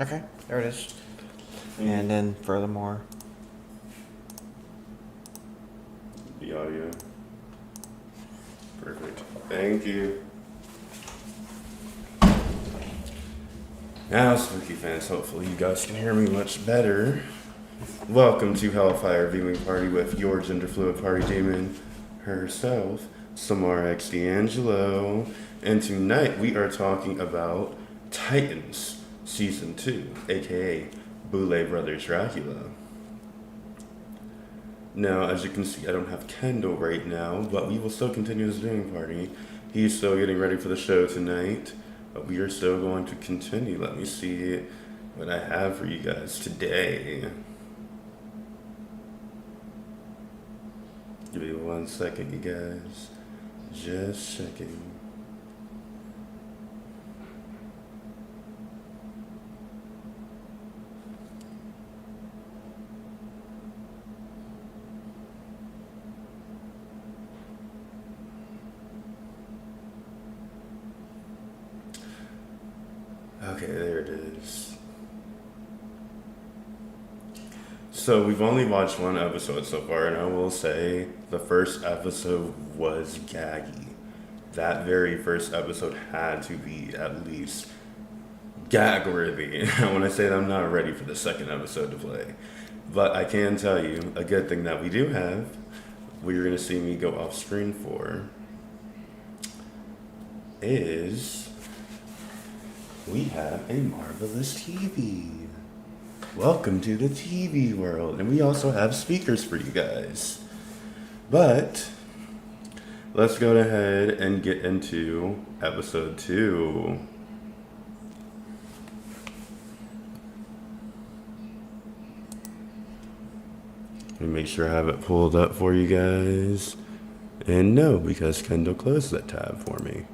Okay, there it is. And then furthermore, the audio. Perfect. Thank you. Now, spooky fans, hopefully you guys can hear me much better. Welcome to Hellfire viewing party with your gender fluid party demon herself, Samara D'Angelo. And tonight we are talking about Titans Season 2, aka Boulet Brothers Dragula. Now, as you can see, I don't have Kendall right now, but we will still continue this viewing party. He's still getting ready for the show tonight, but we are still going to continue. Let me see what I have for you guys today. Give me 1 second, you guys. Just checking. Okay, there it is. So we've only watched one episode so far, and I will say the first episode was gaggy. That very first episode had to be at least gag-worthy. When I say that, I'm not ready for the second episode to play. But I can tell you, a good thing that we do have, what you're going to see me go off screen for, is we have a marvelous TV. Welcome to the TV world. And we also have speakers for you guys. But let's go ahead and get into episode 2. Let me make sure I have it pulled up for you guys. And no, because Kendall closed that tab for me.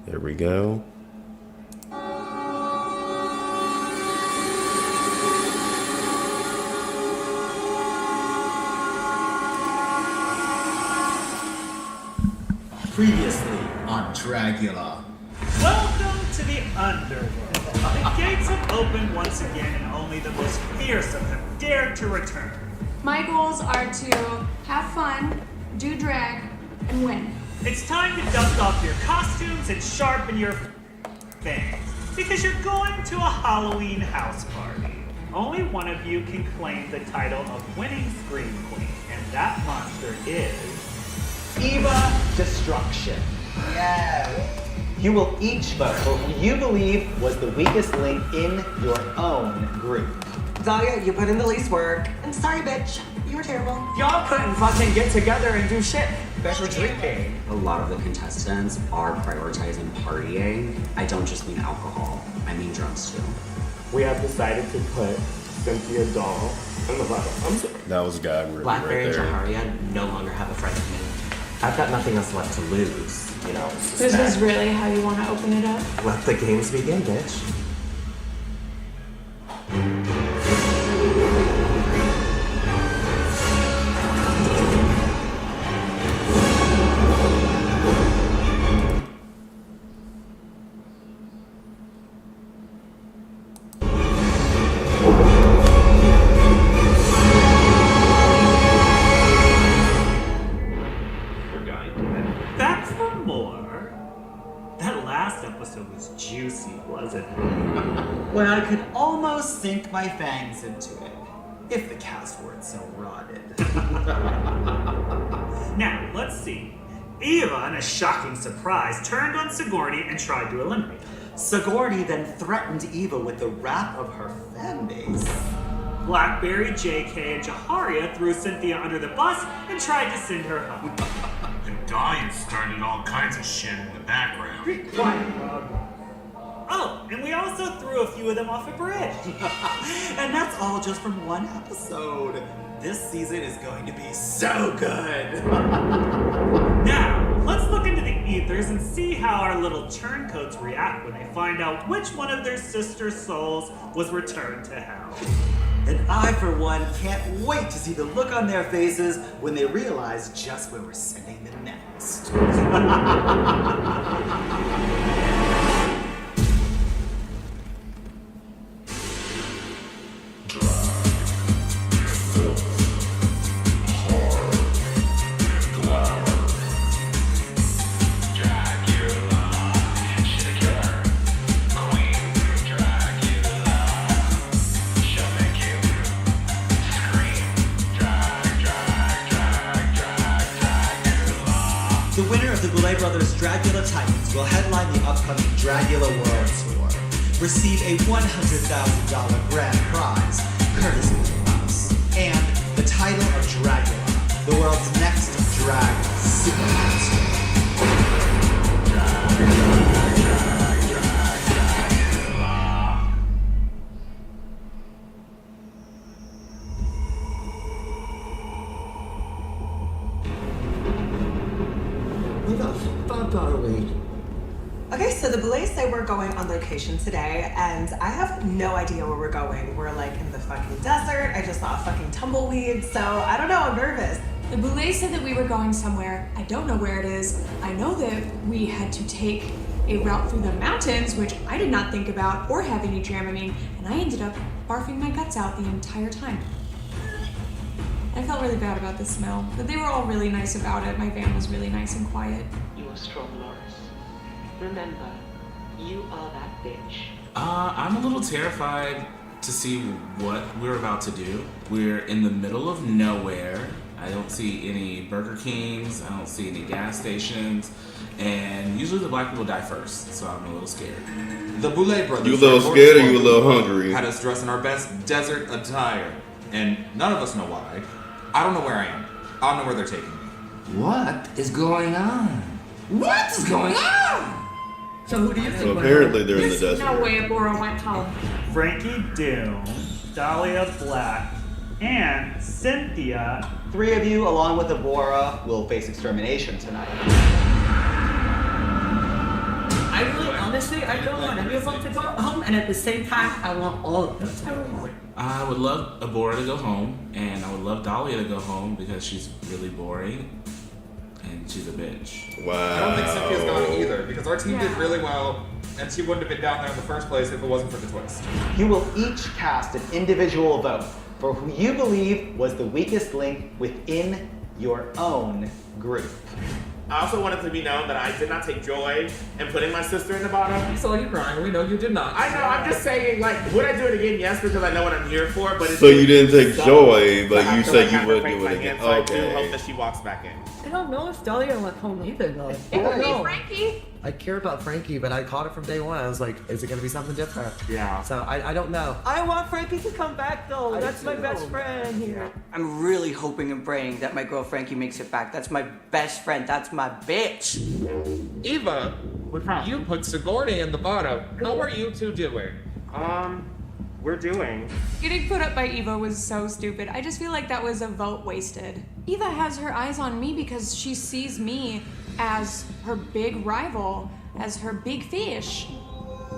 There we go. Previously on Dragula. Welcome to the underworld. The gates have opened once again, and only the most fierce of them dare to return. My goals are to have fun, do drag, and win. It's time to dust off your costumes and sharpen your fangs, because you're going to a Halloween house party. Only one of you can claim the title of winning Scream Queen, and that monster is Eva Destruction. Yes. You will each vote for who you believe was the weakest link in your own group. Dahlia, you put in the least work. And sorry, bitch. You were terrible. Y'all couldn't fucking get together and do shit. Better drinking. A lot of the contestants are prioritizing partying. I don't just mean alcohol, I mean drugs too. We have decided to put Cynthia Doll on the bottom. That was gag-worthy Blackberry right and there. Jaharia no longer have a friend of me. I've got nothing else left to lose, you know. Is this really how you want to open it up? Let the games begin, bitch. back for more. That last episode was juicy, wasn't it? Where I could almost sink my fangs into it, if the cast weren't so rotted. Now, let's see. Eva, in a shocking surprise, turned on Sigourney and tried to eliminate her. Sigourney then threatened Eva with the wrath of her fan base. Blackberry, JK, and Jaharia threw Cynthia under the bus and tried to send her home. And Dahlia started all kinds of shit in the background. Be quiet, Rob. Oh, and we also threw a few of them off a bridge. And that's all just from one episode. This season is going to be so good. Now, let's look into the ethers and see how our little turncoats react when they find out which one of their sister souls was returned to hell. And I, for one, can't wait to see the look on their faces when they realize just where we're sending them next. The winner of the Boulet Brothers Dragula Titans will headline the upcoming Dragula World Tour, receive a $100,000 grand prize, courtesy of us, and the title of Dragula, the world's next drag supermonster. Who the fuck are we? Okay, so the Boulets say we're going on location today, and I have no idea where we're going. We're like in the fucking desert. I just saw a fucking tumbleweed, so I don't know, I'm nervous. The Boulets said that we were going somewhere. I don't know where it is. I know that we had to take a route through the mountains, which I did not think about or have any Dramamine, and I ended up barfing my guts out the entire time. I felt really bad about the smell, but they were all really nice about it. My van was really nice and quiet. You are strong, Loris. Remember, you are that bitch. I'm a little terrified to see what we're about to do. We're in the middle of nowhere. I don't see any Burger Kings, I don't see any gas stations, and usually the black people die first, so I'm a little scared. The Boulet Brothers. You a little scared or you a little hungry? Had us dress in our best desert attire, and none of us know why. I don't know where I am. I don't know where they're taking me. What is going on? What is going on? So who do you think? So apparently they're in the There's desert. no way Abora went home. Frankie Doom, Dahlia Black, and Cynthia. 3 of you, along with Abora, will face extermination tonight. I really, honestly, I don't want any of them to go home, and at the same time, I want all of them to go home. I would love Abora to go home, and I would love Dahlia to go home because she's really boring, and she's a bitch. Wow. I don't think Cynthia's gone either, because our team did really well, and she wouldn't have been down there in the first place if it wasn't for the twist. You will each cast an individual vote for who you believe was the weakest link within your own group. I also wanted to be known that I did not take joy in putting my sister in the bottom. We saw you crying. We know you did not. I know, I'm just saying, like, would I do it again? Yes, because I know what I'm here for, but it's So you didn't take joy, but I you feel said like you I would have to do it break my again. hand, so I do Okay. hope that she walks back in. I don't know if Dahlia went home either, though. It could be Frankie. I care about Frankie, but I caught it from day one. I was like, is it gonna be something different? Yeah. So I don't know. I want Frankie to come back, though. I That's do my too. best friend here. I'm really hoping and praying that my girl Frankie makes it back. That's my best friend. That's my bitch. Eva, you put Sigourney in the bottom. How are you two doing? We're doing. Getting put up by Eva was so stupid. I just feel like that was a vote wasted. Eva has her eyes on me because she sees me as her big rival, as her big fish.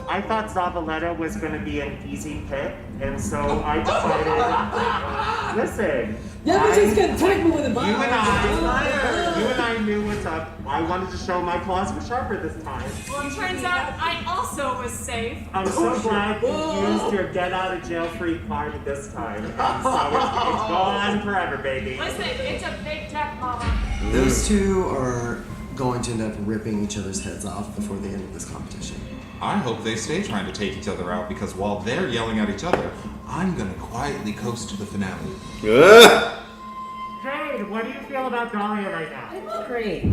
I thought Zavaleta was going to be an easy pick, and so I decided, listen. Yeah, but she's gonna take me with a You bottle. and I knew what's up. I wanted to show my claws were sharper this time. Well, it turns out I also was safe. I'm so glad you used your get out of jail free card this time. And so it's gone forever, baby. Listen, it's a big tech mama. Those two are going to end up ripping each other's heads off before the end of this competition. I hope they stay trying to take each other out, because while they're yelling at each other, I'm gonna quietly coast to the finale. Jade, what do you feel about Dahlia right now? I love great.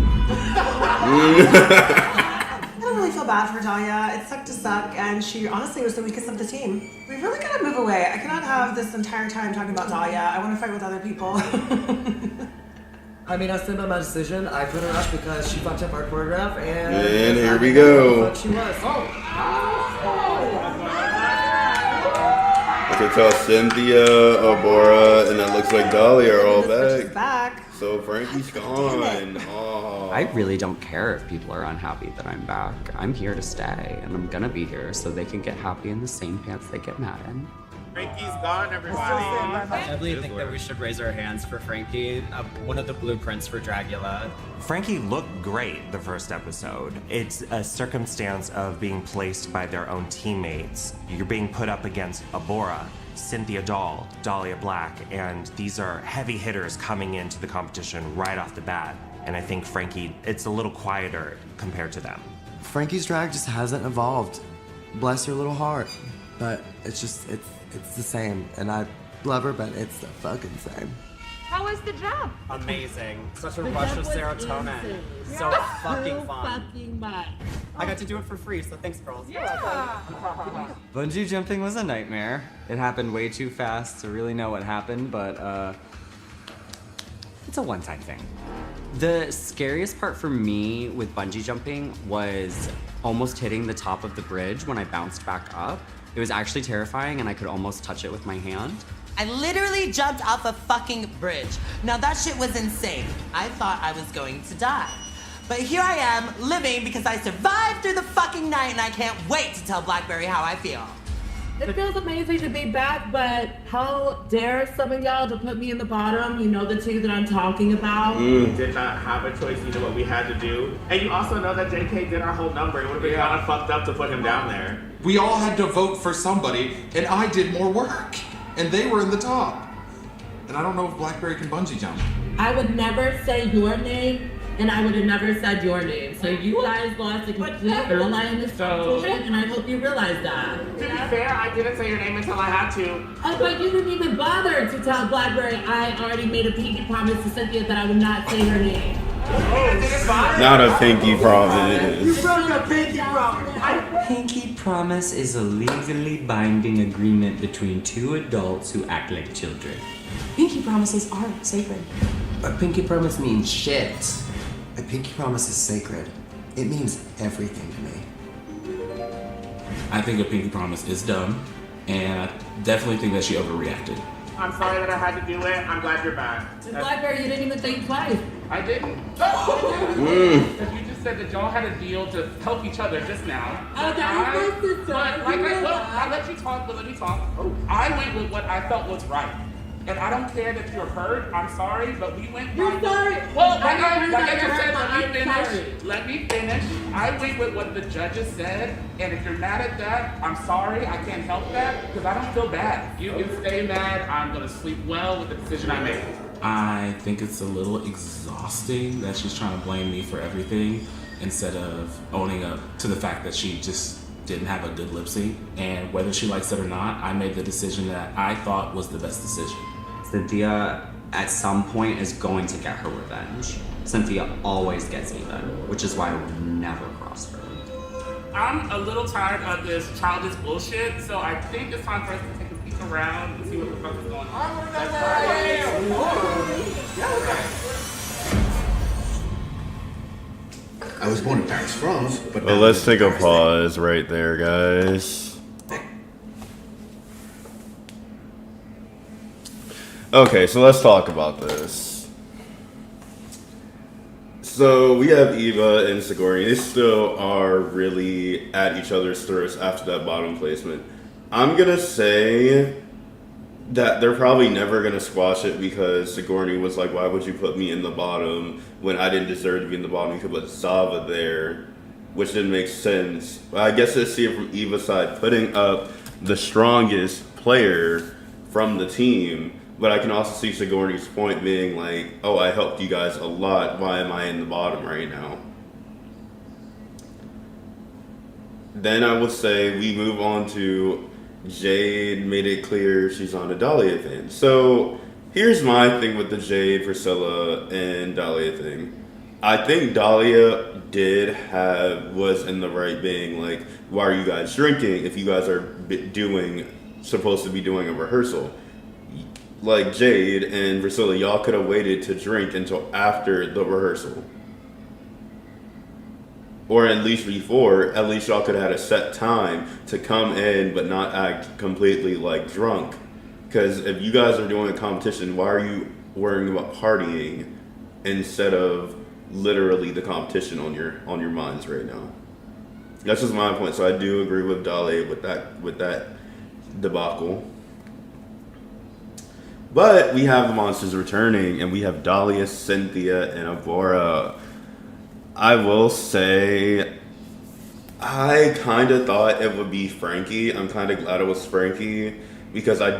I don't really feel bad for Dahlia. It sucked to suck, and she honestly was the weakest of the team. We really gotta move away. I cannot have this entire time talking about Dahlia. I want to fight with other people. I mean, I stand by my decision. I put her up because she fucked up our choreograph, and here I we didn't know go. who the fuck she was. So it's all Cynthia, Abora, and it looks like Dahlia are all back. back. So Frankie's gone. Oh. I really don't care if people are unhappy that I'm back. I'm here to stay, and I'm gonna be here so they can get happy in the same pants they get mad in. Frankie's gone, everybody. I really think that we should raise our hands for Frankie, one of the blueprints for Dragula. Frankie looked great the first episode. It's a circumstance of being placed by their own teammates. You're being put up against Abora, Cynthia Doll, Dahlia Black, and these are heavy hitters coming into the competition right off the bat. And I think Frankie, it's a little quieter compared to them. Frankie's drag just hasn't evolved. Bless her little heart. But it's the same. And I love her, but it's the fucking same. How was the jump? Amazing. Such a The rush jump of was serotonin. insane. So fucking fun. Fucking much. I got to do it for free, so thanks, girls. Bungee jumping was a nightmare. It happened way too fast to really know what happened, but it's a one-time thing. The scariest part for me with bungee jumping was almost hitting the top of the bridge when I bounced back up. It was actually terrifying and I could almost touch it with my hand. I literally jumped off a fucking bridge. Now that shit was insane. I thought I was going to die. But here I am, living because I survived through the fucking night and I can't wait to tell Blackberry how I feel. It feels amazing to be back, but how dare some of y'all to put me in the bottom? You know the two that I'm talking about. Did not have a choice. You know what we had to do. And you also know that JK did our whole number. It would have been kind of fucked up to put him down there. We all had to vote for somebody, and I did more work. And they were in the top. And I don't know if Blackberry can bungee jump. I would never say your name, and I would have never said your name. So you guys lost a complete line in this competition, and I hope you realize that. To be fair, I didn't say your name until I had to. Oh, but you didn't even bother to tell Blackberry I already made a pinky promise to Cynthia that I would not say her name. Not a pinky promise. You broke a pinky promise. Pinky promise is a legally binding agreement between two adults who act like children. Pinky promises are sacred. A pinky promise means shit. A pinky promise is sacred. It means everything to me. I think a pinky promise is dumb, and I definitely think that she overreacted. I'm sorry that I had to do it. I'm glad you're back. And Blackberry, you didn't even think twice. I didn't. Because you just said that y'all had a deal to help each other just now. Oh, that was my sister. I let you talk, but let me talk. I went with what I felt was right. And I don't care that you're hurt. I'm sorry, but we went. You're sorry. Well, I heard like I that just you're said, hurt, let me but I'm finish. sorry. Let me finish. I went with what the judges said, and if you're mad at that, I'm sorry. I can't help that because I don't feel bad. You can stay mad. I'm gonna sleep well with the decision I made. I think it's a little exhausting that she's trying to blame me for everything instead of owning up to the fact that she just didn't have a good lip sync. And whether she likes it or not, I made the decision that I thought was the best decision. Cynthia, at some point, is going to get her revenge. Cynthia always gets even, which is why I would never cross her. I'm a little tired of this childish bullshit, so I think it's time for us to take a peek around and see what the fuck is going on. I was born in Paris, France, but Well, let's take a pause right there, guys. Okay, so let's talk about this. So we have Eva and Sigourney. They still are really at each other's throats after that bottom placement. I'm gonna say that they're probably never gonna squash it because Sigourney was like, "Why would you put me in the bottom when I didn't deserve to be in the bottom? You could put Zava there," which didn't make sense. But I guess I see it from Eva's side, putting up the strongest player from the team. But I can also see Sigourney's point being like, "Oh, I helped you guys a lot. Why am I in the bottom right now?" Then I would say we move on to Jade made it clear she's on a Dahlia thing. So here's my thing with the Jade, Priscilla, and Dahlia thing. I think Dahlia was in the right being like, "Why are you guys drinking if you guys are supposed to be doing a rehearsal?" Like Jade and Priscilla, y'all could have waited to drink until after the rehearsal. Or at least before, at least y'all could have had a set time to come in but not act completely like drunk. Because if you guys are doing a competition, why are you worrying about partying instead of literally the competition on your minds right now? That's just my point. So I do agree with Dahlia with that debacle. But we have the monsters returning, and we have Dahlia, Cynthia, and Avora. I will say, I kind of thought it would be Frankie. I'm kind of glad it was Frankie, because I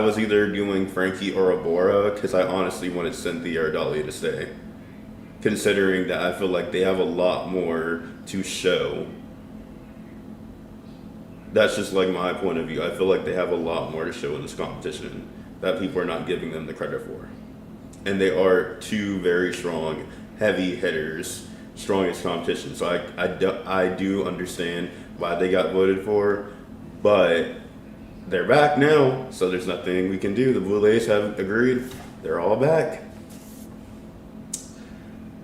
was either doing Frankie or Avora, because I honestly wanted Cynthia or Dahlia to stay. Considering that I feel like they have a lot more to show. That's just like my point of view. I feel like they have a lot more to show in this competition. that people are not giving them the credit for. And they are two very strong, heavy hitters, strongest competition. So I do understand why they got voted for, but they're back now, so there's nothing we can do. The Boulets have agreed. They're all back.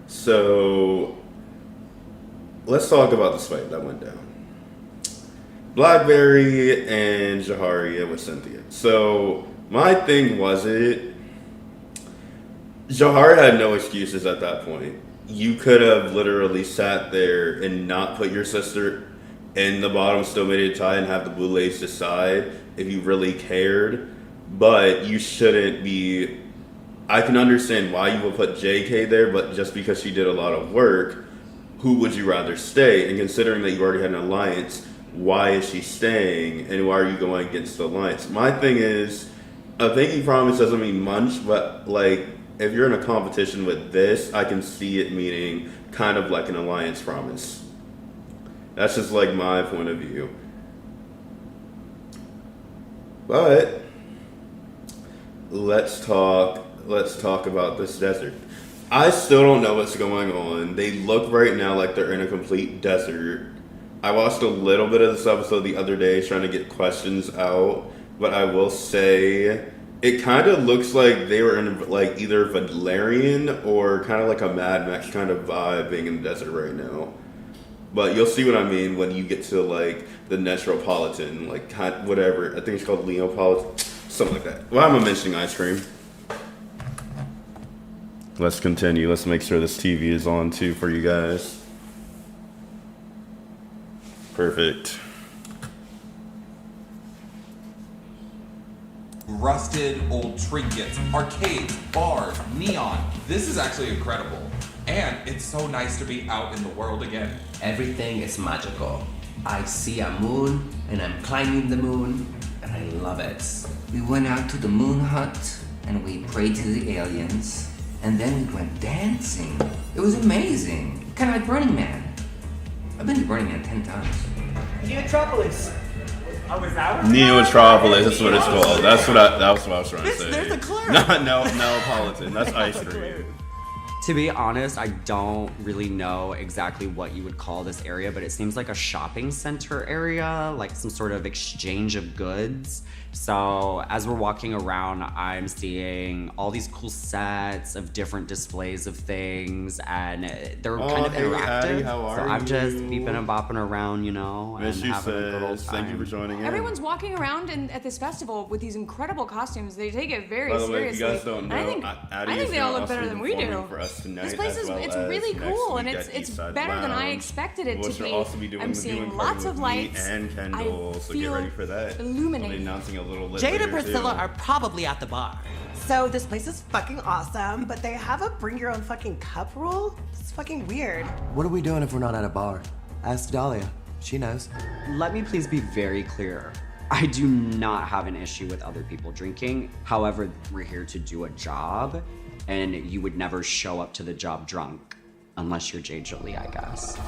So let's talk about this fight that went down. Blackberry and Jaharia with Cynthia. So my thing was Jahar had no excuses at that point. You could have literally sat there and not put your sister in the bottom, still made it a tie, and have the Boulets decide if you really cared. But you shouldn't be. I can understand why you would put JK there, but just because she did a lot of work, who would you rather stay? And considering that you already had an alliance, why is she staying? And why are you going against the alliance? My thing is, a pinky promise doesn't mean much, but like, if you're in a competition with this, I can see it meaning kind of like an alliance promise. That's just like my point of view. But let's talk about this desert. I still don't know what's going on. They look right now like they're in a complete desert. I watched a little bit of this episode the other day trying to get questions out, but I will say it kind of looks like they were in like either Valerian or kind of like a Mad Max kind of vibe being in the desert right now. But you'll see what I mean when you get to like the Neotropolitan, like whatever. I think it's called Leopolitan, something like that. Why am I mentioning ice cream? Let's continue. Let's make sure this TV is on too for you guys. Perfect. Rusted old trinkets, arcades, bars, neon. This is actually incredible. And it's so nice to be out in the world again. Everything is magical. I see a moon, and I'm climbing the moon, and I love it. We went out to the moon hut, and we prayed to the aliens, and then we went dancing. It was amazing. Kind of like Burning Man. I've been to Burning Man 10 times. Neotropolis. Oh, is that what Neotropolis, that's what it's called. That's what I was trying to say. There's a clue. Not Neapolitan, that's ice cream. To be honest, I don't really know exactly what you would call this area, but it seems like a shopping center area, like some sort of exchange of goods. So as we're walking around, I'm seeing all these cool sets of different displays of things, and they're kind of interactive. Addie, how are so I'm just you? beeping and bopping around, you know, and having a good old time. Thank you for joining in. Everyone's walking around at this festival with these incredible costumes. They take it very By the way, if seriously. you guys don't know, I think they all look better than we do. For us tonight, This place it's really cool, and it's better than I expected it to be. Also be doing I'm the viewing seeing party lots with of me lights. and Kendall, so get ready for that. Illuminating. I'll be announcing a little bit Jade later and Priscilla too. are probably at the bar. So this place is fucking awesome, but they have a bring your own fucking cup rule? It's fucking weird. What are we doing if we're not at a bar? Ask Dahlia. She knows. Let me please be very clear. I do not have an issue with other people drinking. However, we're here to do a job, and you would never show up to the job drunk unless you're Jade Jolie, I guess.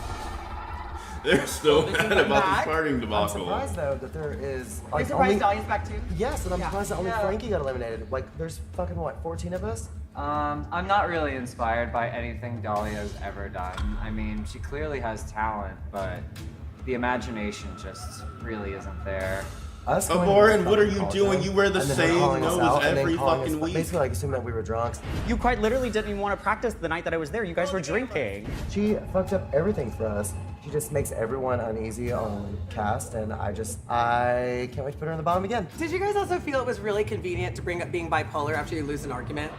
They're still mad about this partying I'm debacle. surprised though that there is. Are you Like, surprised only... Dahlia's back too? Yes, and I'm Yeah. surprised that only Yeah. Frankie got eliminated. Like, there's fucking what, 14 of us? I'm not really inspired by anything Dahlia's ever done. I mean, she clearly has talent, but the imagination just really isn't there. Us going Abhorrent, to the what are fucking you culture, doing? You wear the and then same calling us nose out, and then every calling fucking us- week. Basically, like, assuming that we were drunks. You quite literally didn't even want to practice the night that I was there. You guys were drinking. She fucked up everything for us. She just makes everyone uneasy on cast, and I can't wait to put her in the bottom again. Did you guys also feel it was really convenient to bring up being bipolar after you lose an argument?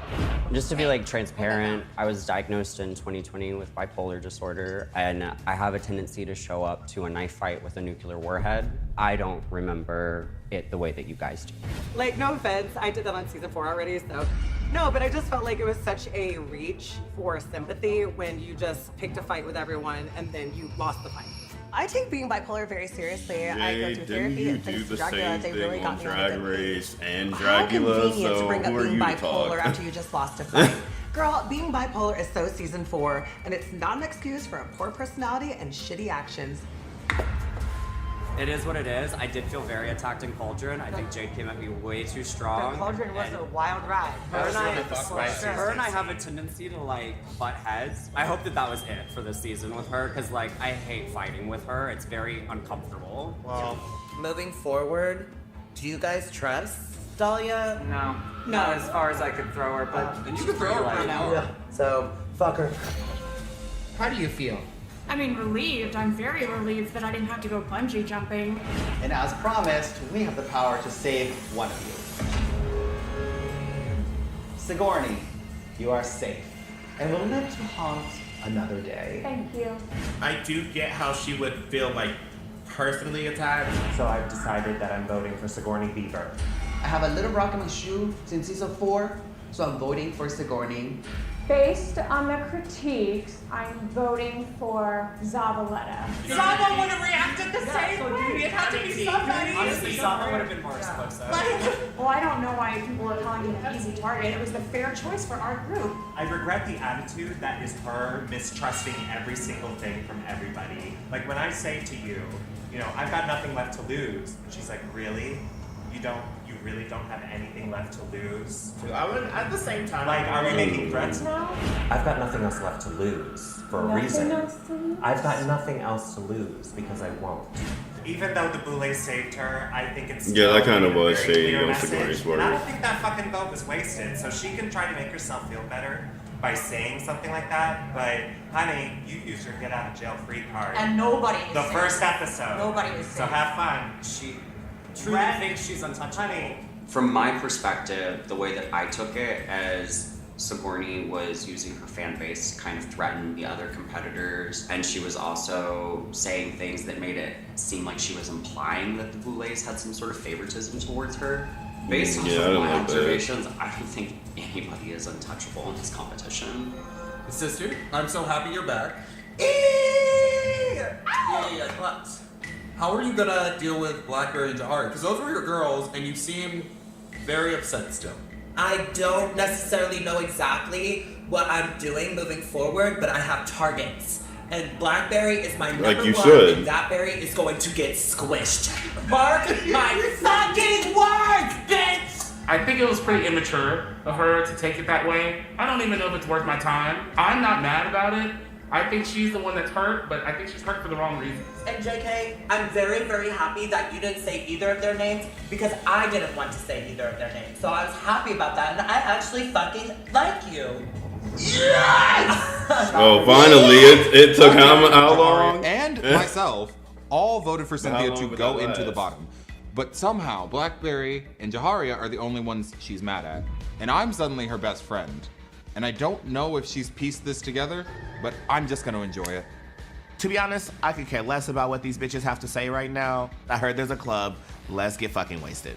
Just to be like transparent, I was diagnosed in 2020 with bipolar disorder, and I have a tendency to show up to a knife fight with a nuclear warhead. I don't remember it the way that you guys do. Like, no offense, I did that on season 4 already, so. No, but I just felt like it was such a reach for sympathy when you just picked a fight with everyone and then you lost the fight. I take being bipolar very seriously. I go Jay, through didn't therapy you and do thanks to the Dragula, same they really thing got on me on a Drag good Race and How Dragula? convenient So to bring up who are being you to bipolar talk? after you just lost a fight. Girl, being bipolar is so season 4, and it's not an excuse for a poor personality and shitty actions. It is what it is. I did feel very attacked in Cauldron. I think Jade came at me way too strong. The Cauldron was a wild ride. Her and I have a tendency to like butt heads. I hope that was it for this season with her, because like I hate fighting with her. It's very uncomfortable. Well, moving forward, do you guys trust Dahlia? No. Not as far as I could throw her, but And you can throw her right now. Yeah. So, fuck her. How do you feel? I mean, relieved. I'm very relieved that I didn't have to go bungee jumping. And as promised, we have the power to save one of you. Sigourney, you are safe and will live to haunt another day. Thank you. I do get how she would feel like personally attacked. So I've decided that I'm voting for Sigourney Beaver. I have a little rock in my shoe since season 4, so I'm voting for Sigourney. Based on the critiques, I'm voting for Zavaleta. Someone would have reacted the same way. It had to be somebody. Honestly, Sama would have been more explosive. Well, I don't know why people are calling it an easy target. It was the fair choice for our group. I regret the attitude that is her mistrusting every single thing from everybody. Like when I say to you, you know, I've got nothing left to lose. And she's like, really? You really don't have anything left to lose? I would, at the same time. Like, are we making threats now? I've got nothing else left to lose for a reason. I've got nothing else to lose because I won't. Even though the Boulet saved her, I think it's Yeah, that kind of was very shady clear on message. Sigourney's And I part. don't think that fucking vote was wasted. So she can try to make herself feel better by saying something like that. But honey, you used your get out of jail free card. And nobody is The safe. first episode. Nobody is So safe. have fun. She truly thinks she's untouchable. Honey. From my perspective, the way that I took it as Sigourney was using her fan base to kind of threaten the other competitors, and she was also saying things that made it seem like she was implying that the Boulets had some sort of favoritism towards her. Based on Yeah, I some don't of my like that. observations, I don't think anybody is untouchable in this competition. Sister, I'm so happy you're back. Yeah, but how are you gonna deal with Blackberry and Jahari? Because those were your girls, and you seem very upset still. I don't necessarily know exactly what I'm doing moving forward, but I have targets. And Blackberry is my number Like you one, should. and that berry is going to get squished. Mark my fucking words, bitch! I think it was pretty immature of her to take it that way. I don't even know if it's worth my time. I'm not mad about it. I think she's the one that's hurt, but I think she's hurt for the wrong reasons. And JK, I'm very, very happy that you didn't say either of their names because I didn't want to say either of their names. So I was happy about that, and I actually fucking like you. Yes! Oh, finally! It took how long? And myself all voted for How Cynthia long to would go that into the last? bottom. But somehow, Blackberry and Jaharia are the only ones she's mad at. And I'm suddenly her best friend. And I don't know if she's pieced this together, but I'm just gonna enjoy it. To be honest, I could care less about what these bitches have to say right now. I heard there's a club. Let's get fucking wasted.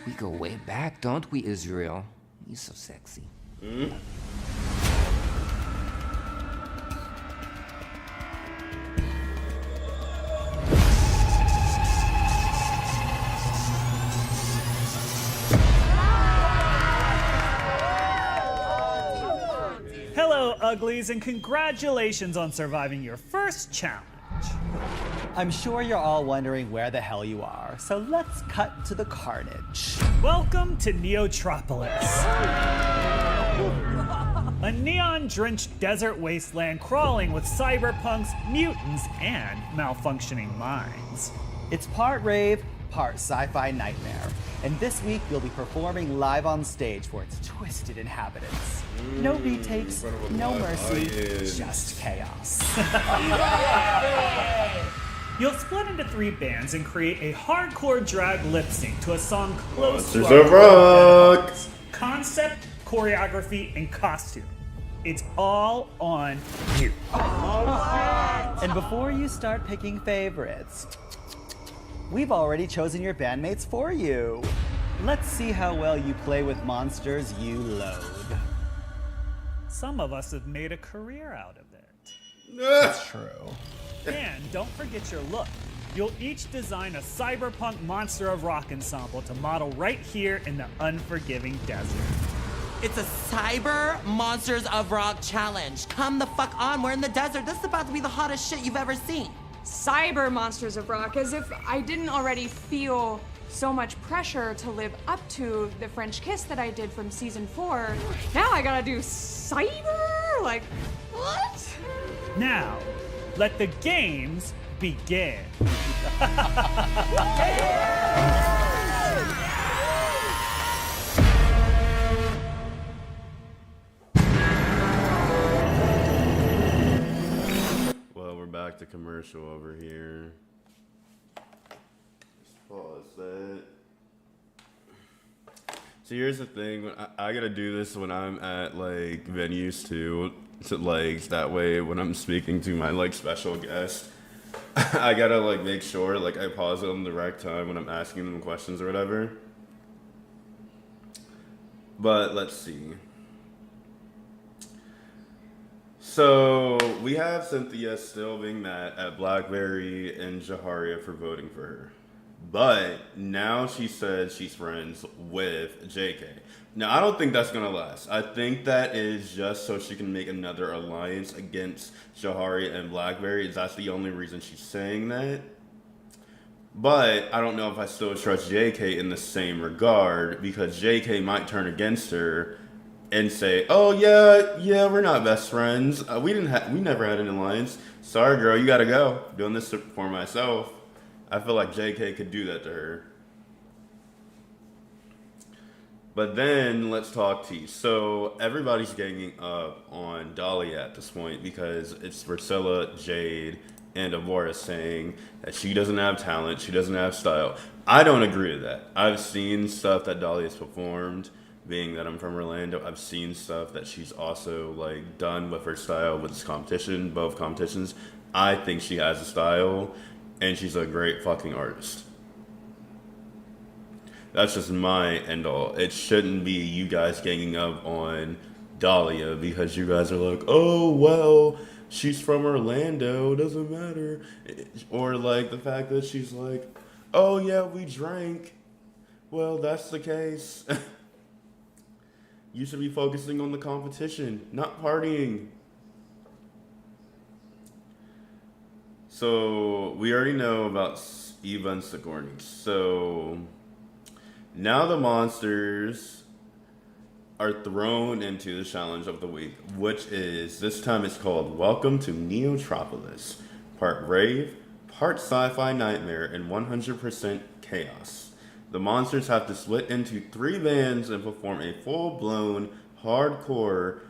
We go way back, don't we, Israel? You're so sexy. uglies, and congratulations on surviving your first challenge. I'm sure you're all wondering where the hell you are, so let's cut to the carnage. Welcome to Neotropolis. A neon-drenched desert wasteland crawling with cyberpunks, mutants, and malfunctioning minds. It's part rave, part sci-fi nightmare. And this week you'll be performing live on stage for its twisted inhabitants. No retakes, no mercy, just chaos. You'll split into 3 bands and create a hardcore drag lip sync to a song close to Monsters of Rock. Concept, choreography, and costume. It's all on you. And before you start picking favorites, we've already chosen your bandmates for you. Let's see how well you play with monsters you loathe. Some of us have made a career out of it. That's true. And don't forget your look. You'll each design a Cyberpunk Monster of Rock ensemble to model right here in the unforgiving desert. It's a Cyber Monsters of Rock challenge. Come the fuck on, we're in the desert. This is about to be the hottest shit you've ever seen. Cyber Monsters of Rock, as if I didn't already feel so much pressure to live up to the French kiss that I did from season 4. Now I gotta do cyber? Like, what? Now, let the games begin. Well, we're back to commercial over here. Let's pause that. So here's the thing, when I gotta do this when I'm at like venues too, to like that way when I'm speaking to my like special guest, I gotta like make sure like I pause it on the right time when I'm asking them questions or whatever. But let's see. So we have Cynthia still being mad at Blackberry and Jaharia for voting for her. But now she says she's friends with JK. Now, I don't think that's going to last. I think that is just so she can make another alliance against Jaharia and Blackberry. That's the only reason she's saying that. But I don't know if I still trust JK in the same regard, because JK might turn against her and say, "Oh yeah, we're not best friends. We never had an alliance. Sorry, girl, you got to go. I'm doing this for myself." I feel like JK could do that to her. But then let's talk tea. So everybody's ganging up on Dahlia at this point because it's Priscilla, Jade, and Avora saying that she doesn't have talent, she doesn't have style. I don't agree with that. I've seen stuff that Dahlia's performed, being that I'm from Orlando. I've seen stuff that she's also like done with her style with this competition, both competitions. I think she has a style. And she's a great fucking artist. That's just my end all. It shouldn't be you guys ganging up on Dahlia because you guys are like, "Oh, well, she's from Orlando, doesn't matter." Or like the fact that she's like, "Oh yeah, we drank." Well, that's the case. You should be focusing on the competition, not partying. So we already know about Eva and Sigourney. So now the monsters are thrown into the challenge of the week, which is, this time it's called Welcome to Neotropolis. Part rave, part sci-fi nightmare, and 100% chaos. The monsters have to split into 3 bands and perform a full-blown, hardcore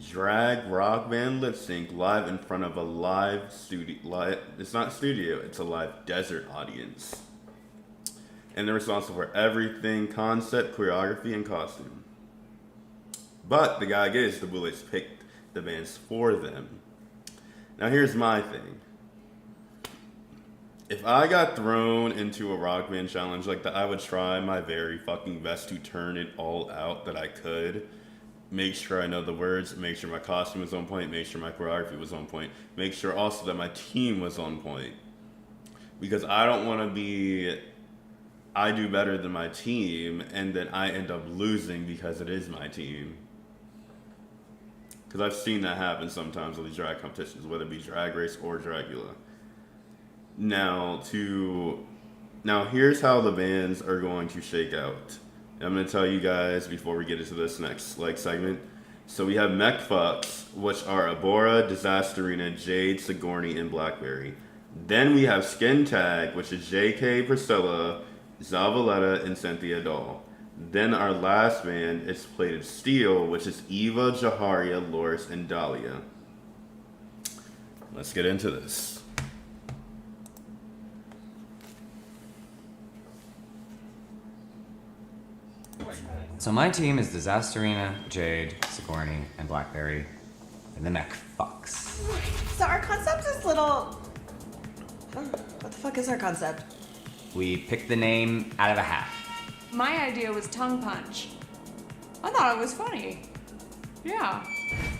drag rock band lip sync live in front of a live studio. It's not studio, it's a live desert audience. And they're responsible for everything: concept, choreography, and costume. But the gag is the Bullets picked the bands for them. Now here's my thing. If I got thrown into a rock band challenge like that, I would try my very fucking best to turn it all out that I could. Make sure I know the words, make sure my costume was on point, make sure my choreography was on point, make sure also that my team was on point. Because I don't want to be, I do better than my team, and then I end up losing because it is my team. Because I've seen that happen sometimes with these drag competitions, whether it be Drag Race or Dragula. Now, here's how the bands are going to shake out. I'm going to tell you guys before we get into this next segment. So we have Mech Fucks, which are Abora, Disasterina, Jade, Sigourney, and Blackberry. Then we have Skin Tag, which is JK, Priscilla, Zavaleta, and Cynthia Doll. Then our last band is Plated Steel, which is Eva, Jaharia, Loris, and Dahlia. Let's get into this. So my team is Disasterina, Jade, Sigourney, and Blackberry, and the Mech Fucks. So our concept is little... What the fuck is our concept? We picked the name out of a hat. My idea was tongue punch. I thought it was funny. Yeah.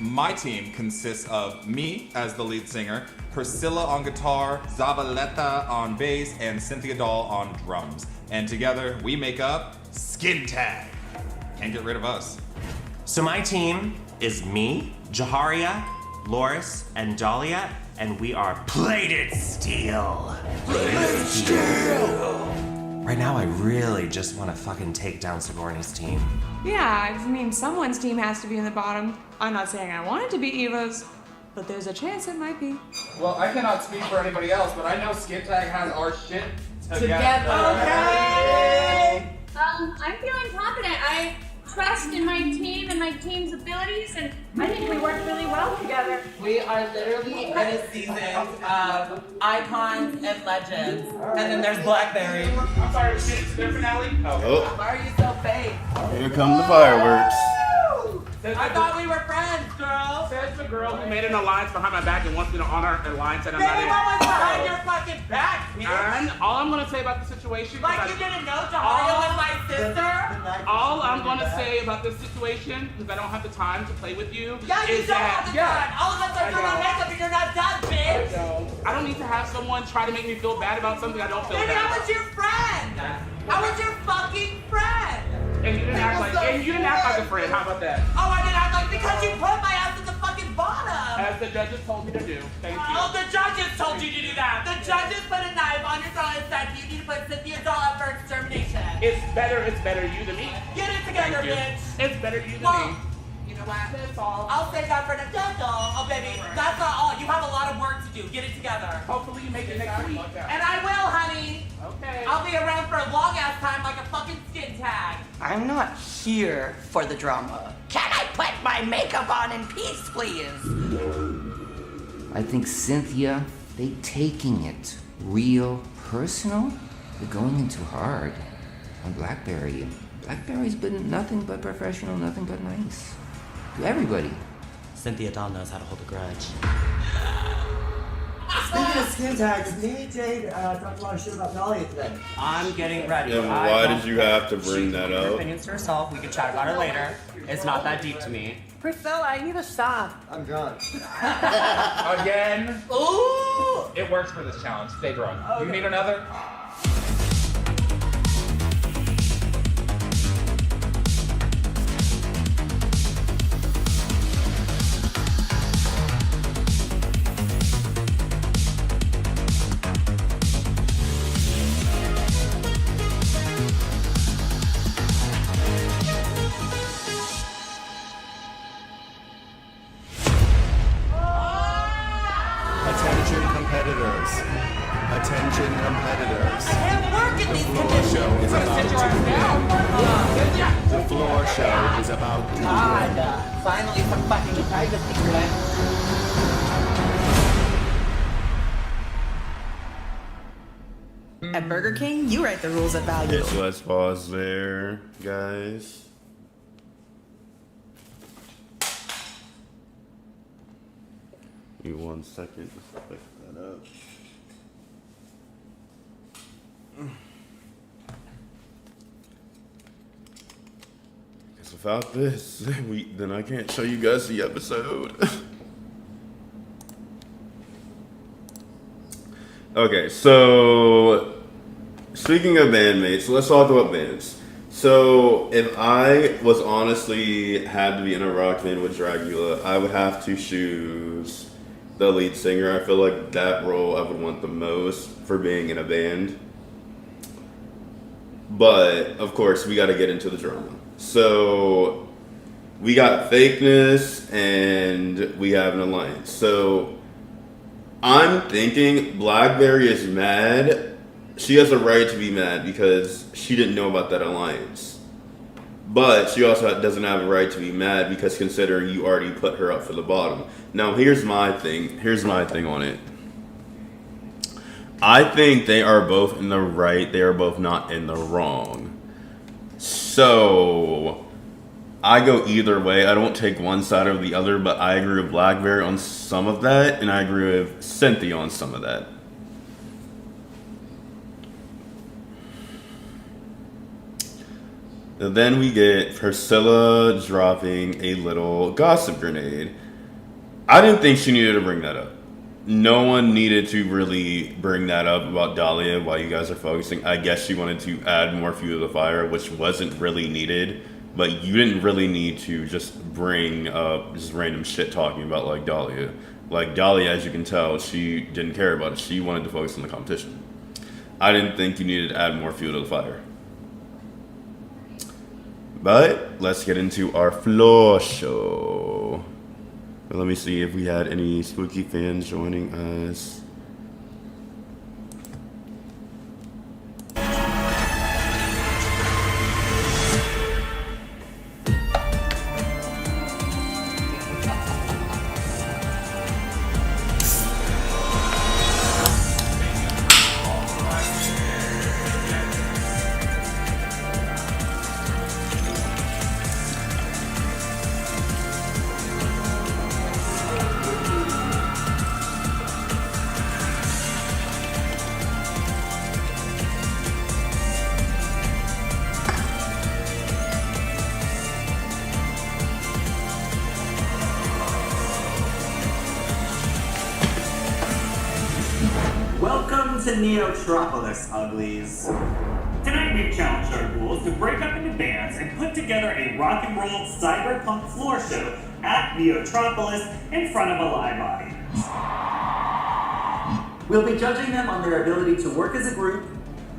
My team consists of me as the lead singer, Priscilla on guitar, Zavaleta on bass, and Cynthia Doll on drums. And together we make up Skin Tag. Can't get rid of us. So my team is me, Jaharia, Loris, and Dahlia, and we are Plated Steel. Plated Steel! Right now, I really just want to fucking take down Sigourney's team. Yeah, I mean, someone's team has to be in the bottom. I'm not saying I want it to be Eva's, but there's a chance it might be. Well, I cannot speak for anybody else, but I know Skin Tag has our shit Together. Okay! I'm feeling confident. I trust in my team and my team's abilities, and I think we work really well together. We are literally in a season of icons and legends. And then there's Blackberry. I'm sorry, it's their finale? Oh. Why are you so fake? Here come the fireworks. I thought we were friends, girl. Says the girl who made an alliance behind my back and wants me to honor an alliance and I'm Baby, what was not behind your fucking back, bitch? And all I'm gonna say about the situation... Like you didn't know Jaharia was my sister? All I'm gonna say about this situation, because I don't have the time to play with you, Yeah, you is don't that... have the time. All of us are doing our makeup and you're not done, bitch. I don't need to have someone try to make me feel bad about something I don't feel Baby, bad I about. was your friend. I was your fucking friend. And you didn't act like a friend. How about that? Oh, I didn't act like because you put my ass at the fucking bottom. As the judges told me to do. Thank you. Oh, the judges told you to do that. The judges put a knife on your throat and said you need to put Cynthia Doll up for extermination. It's better you than me. Get it together, Thank you. bitch. It's better you than me. You know what? That's all. I'll save that for the judge. Oh, baby, that's not all. You have a lot of work to do. Get it together. Hopefully you make it next week. And I will, honey. Okay. I'll be around for a long ass time like a fucking Skin Tag. I'm not here for the drama. Can I put my makeup on in peace, please? I think Cynthia, they taking it real personal. They're going in too hard on Blackberry. Blackberry's been nothing but professional, nothing but nice to everybody. Cynthia Doll knows how to hold a grudge. Speaking of Skin Tags, me and Jade talked a lot of shit about Dahlia today. I'm getting ready. And why did you have to bring that Your up? opinions to herself. We can chat about it later. It's not that deep to me. Priscilla, I need a shot. I'm drunk. Again. Ooh! It works for this challenge. Stay drunk. Okay. You need another? Attention competitors. Attention competitors. I can't work in these The floor conditions. show is about to begin. The floor show is about to God, begin. finally some fucking privacy, right? At Burger King, you write the rules at value. So let's pause there, guys. Give me 1 second to pick that up. Because without this, then I can't show you guys the episode. Okay, so speaking of bandmates, let's talk about bands. So if I was honestly had to be in a rock band with Dragula, I would have to choose the lead singer. I feel like that role I would want the most for being in a band. But of course, we got to get into the drama. So we got fakeness and we have an alliance. So I'm thinking Blackberry is mad. She has a right to be mad because she didn't know about that alliance. But she also doesn't have a right to be mad because considering you already put her up for the bottom. Now here's my thing. Here's my thing on it. I think they are both in the right. They are both not in the wrong. So I go either way. I don't take one side or the other, but I agree with Blackberry on some of that, and I agree with Cynthia on some of that. And then we get Priscilla dropping a little gossip grenade. I didn't think she needed to bring that up. No one needed to really bring that up about Dahlia while you guys are focusing. I guess she wanted to add more fuel to the fire, which wasn't really needed. But you didn't really need to just bring up just random shit talking about like Dahlia. Like Dahlia, as you can tell, she didn't care about it. She wanted to focus on the competition. I didn't think you needed to add more fuel to the fire. But let's get into our floor show. Let me see if we had any spooky fans joining us. Welcome to Neotropolis, uglies. Tonight we've challenged our ghouls to break up into bands and put together a rock and roll cyberpunk floor show at Neotropolis in front of a live audience. We'll be judging them on their ability to work as a group,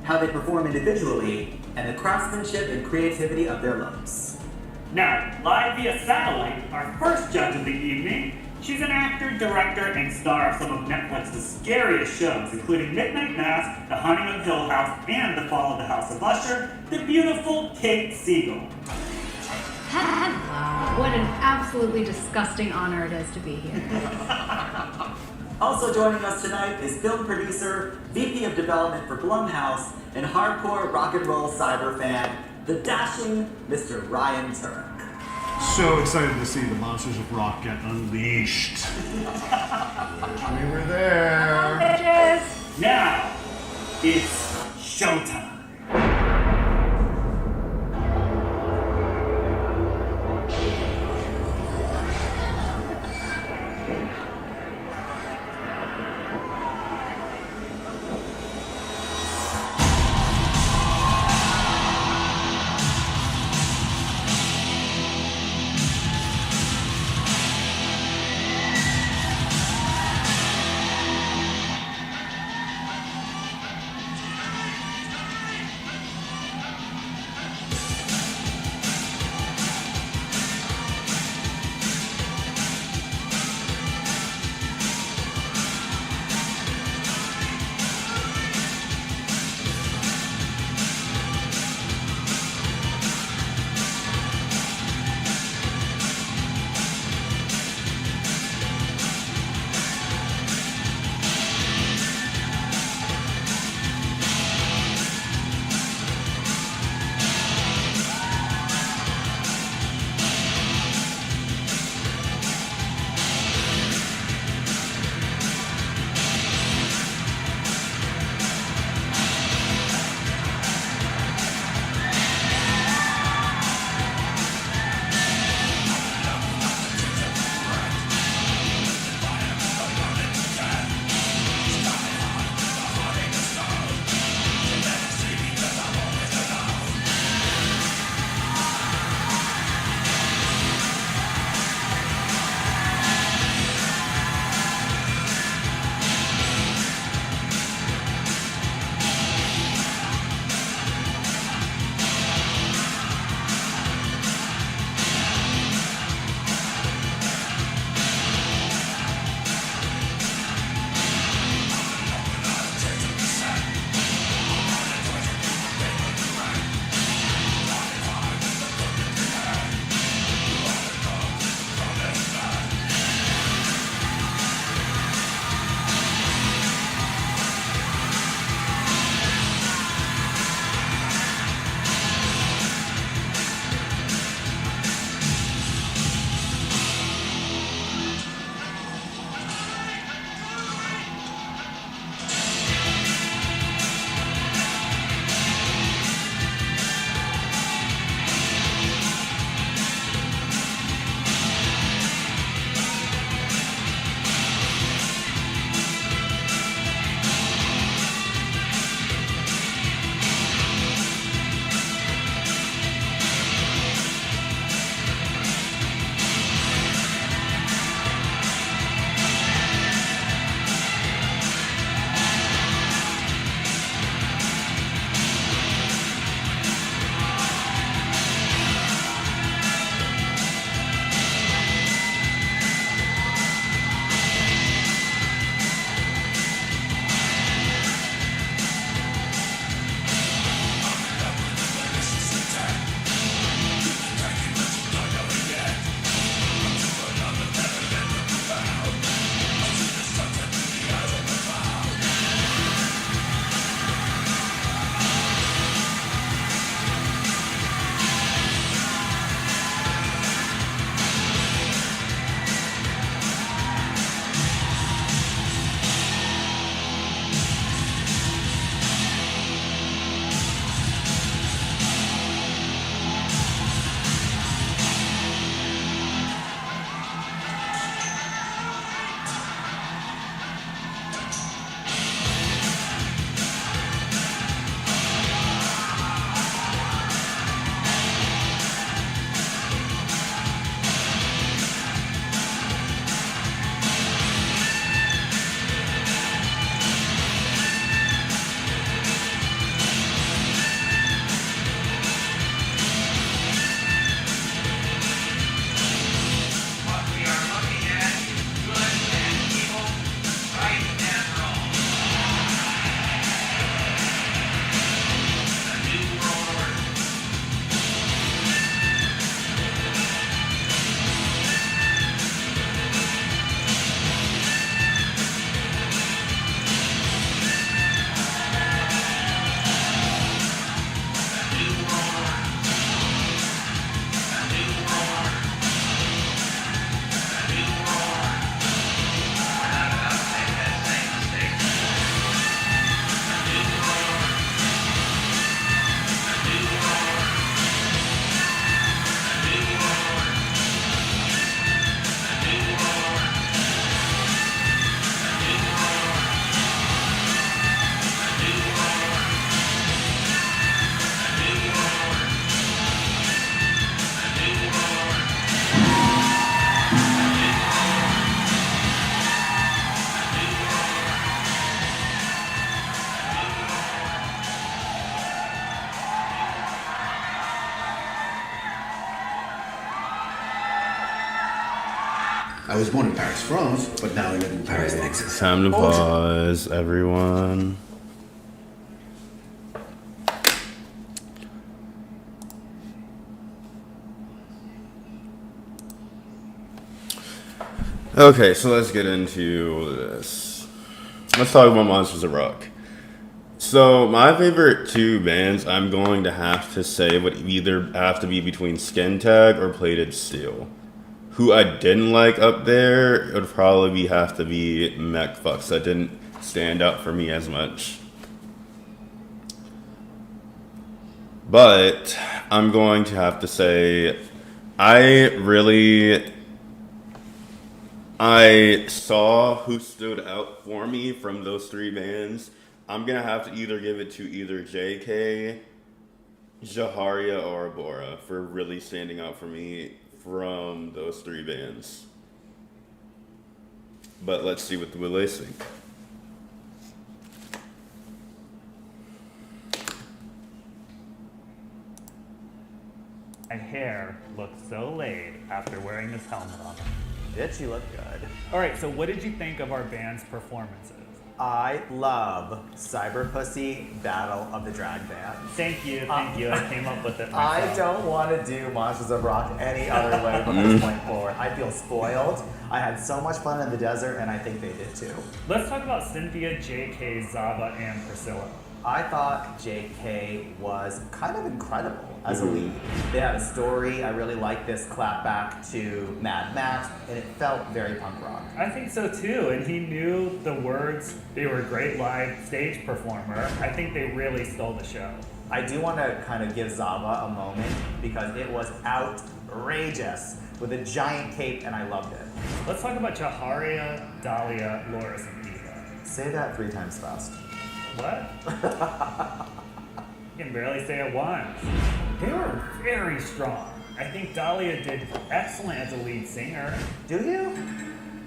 how they perform individually, and the craftsmanship and creativity of their looks. Now, live via satellite, our first judge of the evening. She's an actor, director, and star of some of Netflix's scariest shows, including Midnight Mass, The Haunting of Hill House, and The Fall of the House of Usher, the beautiful Kate Siegel. Hello. What an absolutely disgusting honor it is to be here. Also joining us tonight is film producer, VP of Development for Blumhouse, and hardcore rock and roll cyber fan, the dashing Mr. Ryan Turek. So excited to see the Monsters of Rock get unleashed. We were there. Bitches. Now, it's showtime. I was born in Paris, France, but now I live in Paris, Texas. Time to pause, everyone. Okay, so let's get into this. Let's talk about Monsters of Rock. So my favorite two bands, I'm going to have to say, would either have to be between Skin Tag or Plated Steel. Who I didn't like up there, it would probably have to be Mech Fucks. That didn't stand out for me as much. But I'm going to have to say, I saw who stood out for me from those three bands. I'm going to have to either give it to either JK, Jaharia, or Abora for really standing out for me from those three bands. But let's see what the Boulets think. My hair looks so laid after wearing this helmet on. Did she look good? All right, so what did you think of our band's performances? I love Cyberpussy Battle of the Drag Bands. Thank you. I came up with it myself. I don't want to do Monsters of Rock any other way from this point forward. I feel spoiled. I had so much fun in the desert, and I think they did too. Let's talk about Cynthia, JK, Zava, and Priscilla. I thought JK was kind of incredible as a lead. They had a story. I really liked this clap back to Mad Max, and it felt very punk rock. I think so too, and he knew the words. They were a great live stage performer. I think they really stole the show. I do want to kind of give Zava a moment because it was outrageous with a giant cape, and I loved it. Let's talk about Jaharia, Dahlia, Loris, and Eva. Say that 3 times fast. What? You can barely say it once. They were very strong. I think Dahlia did excellent as a lead singer. Do you?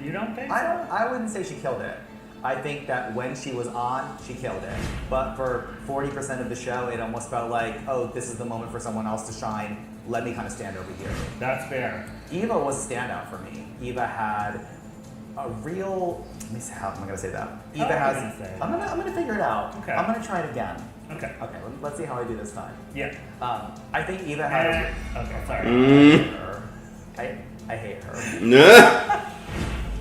You don't think so? I wouldn't say she killed it. I think that when she was on, she killed it. But for 40% of the show, it almost felt like, oh, this is the moment for someone else to shine. Let me kind of stand over here. That's fair. Eva was a standout for me. Eva had a real. Let me see how am I going to say that. Eva has. I'm gonna figure it out. Okay. I'm gonna try it again. Okay. Okay. Let's see how I do this time. Yeah. I think Eva had. Okay. Sorry. I hate her.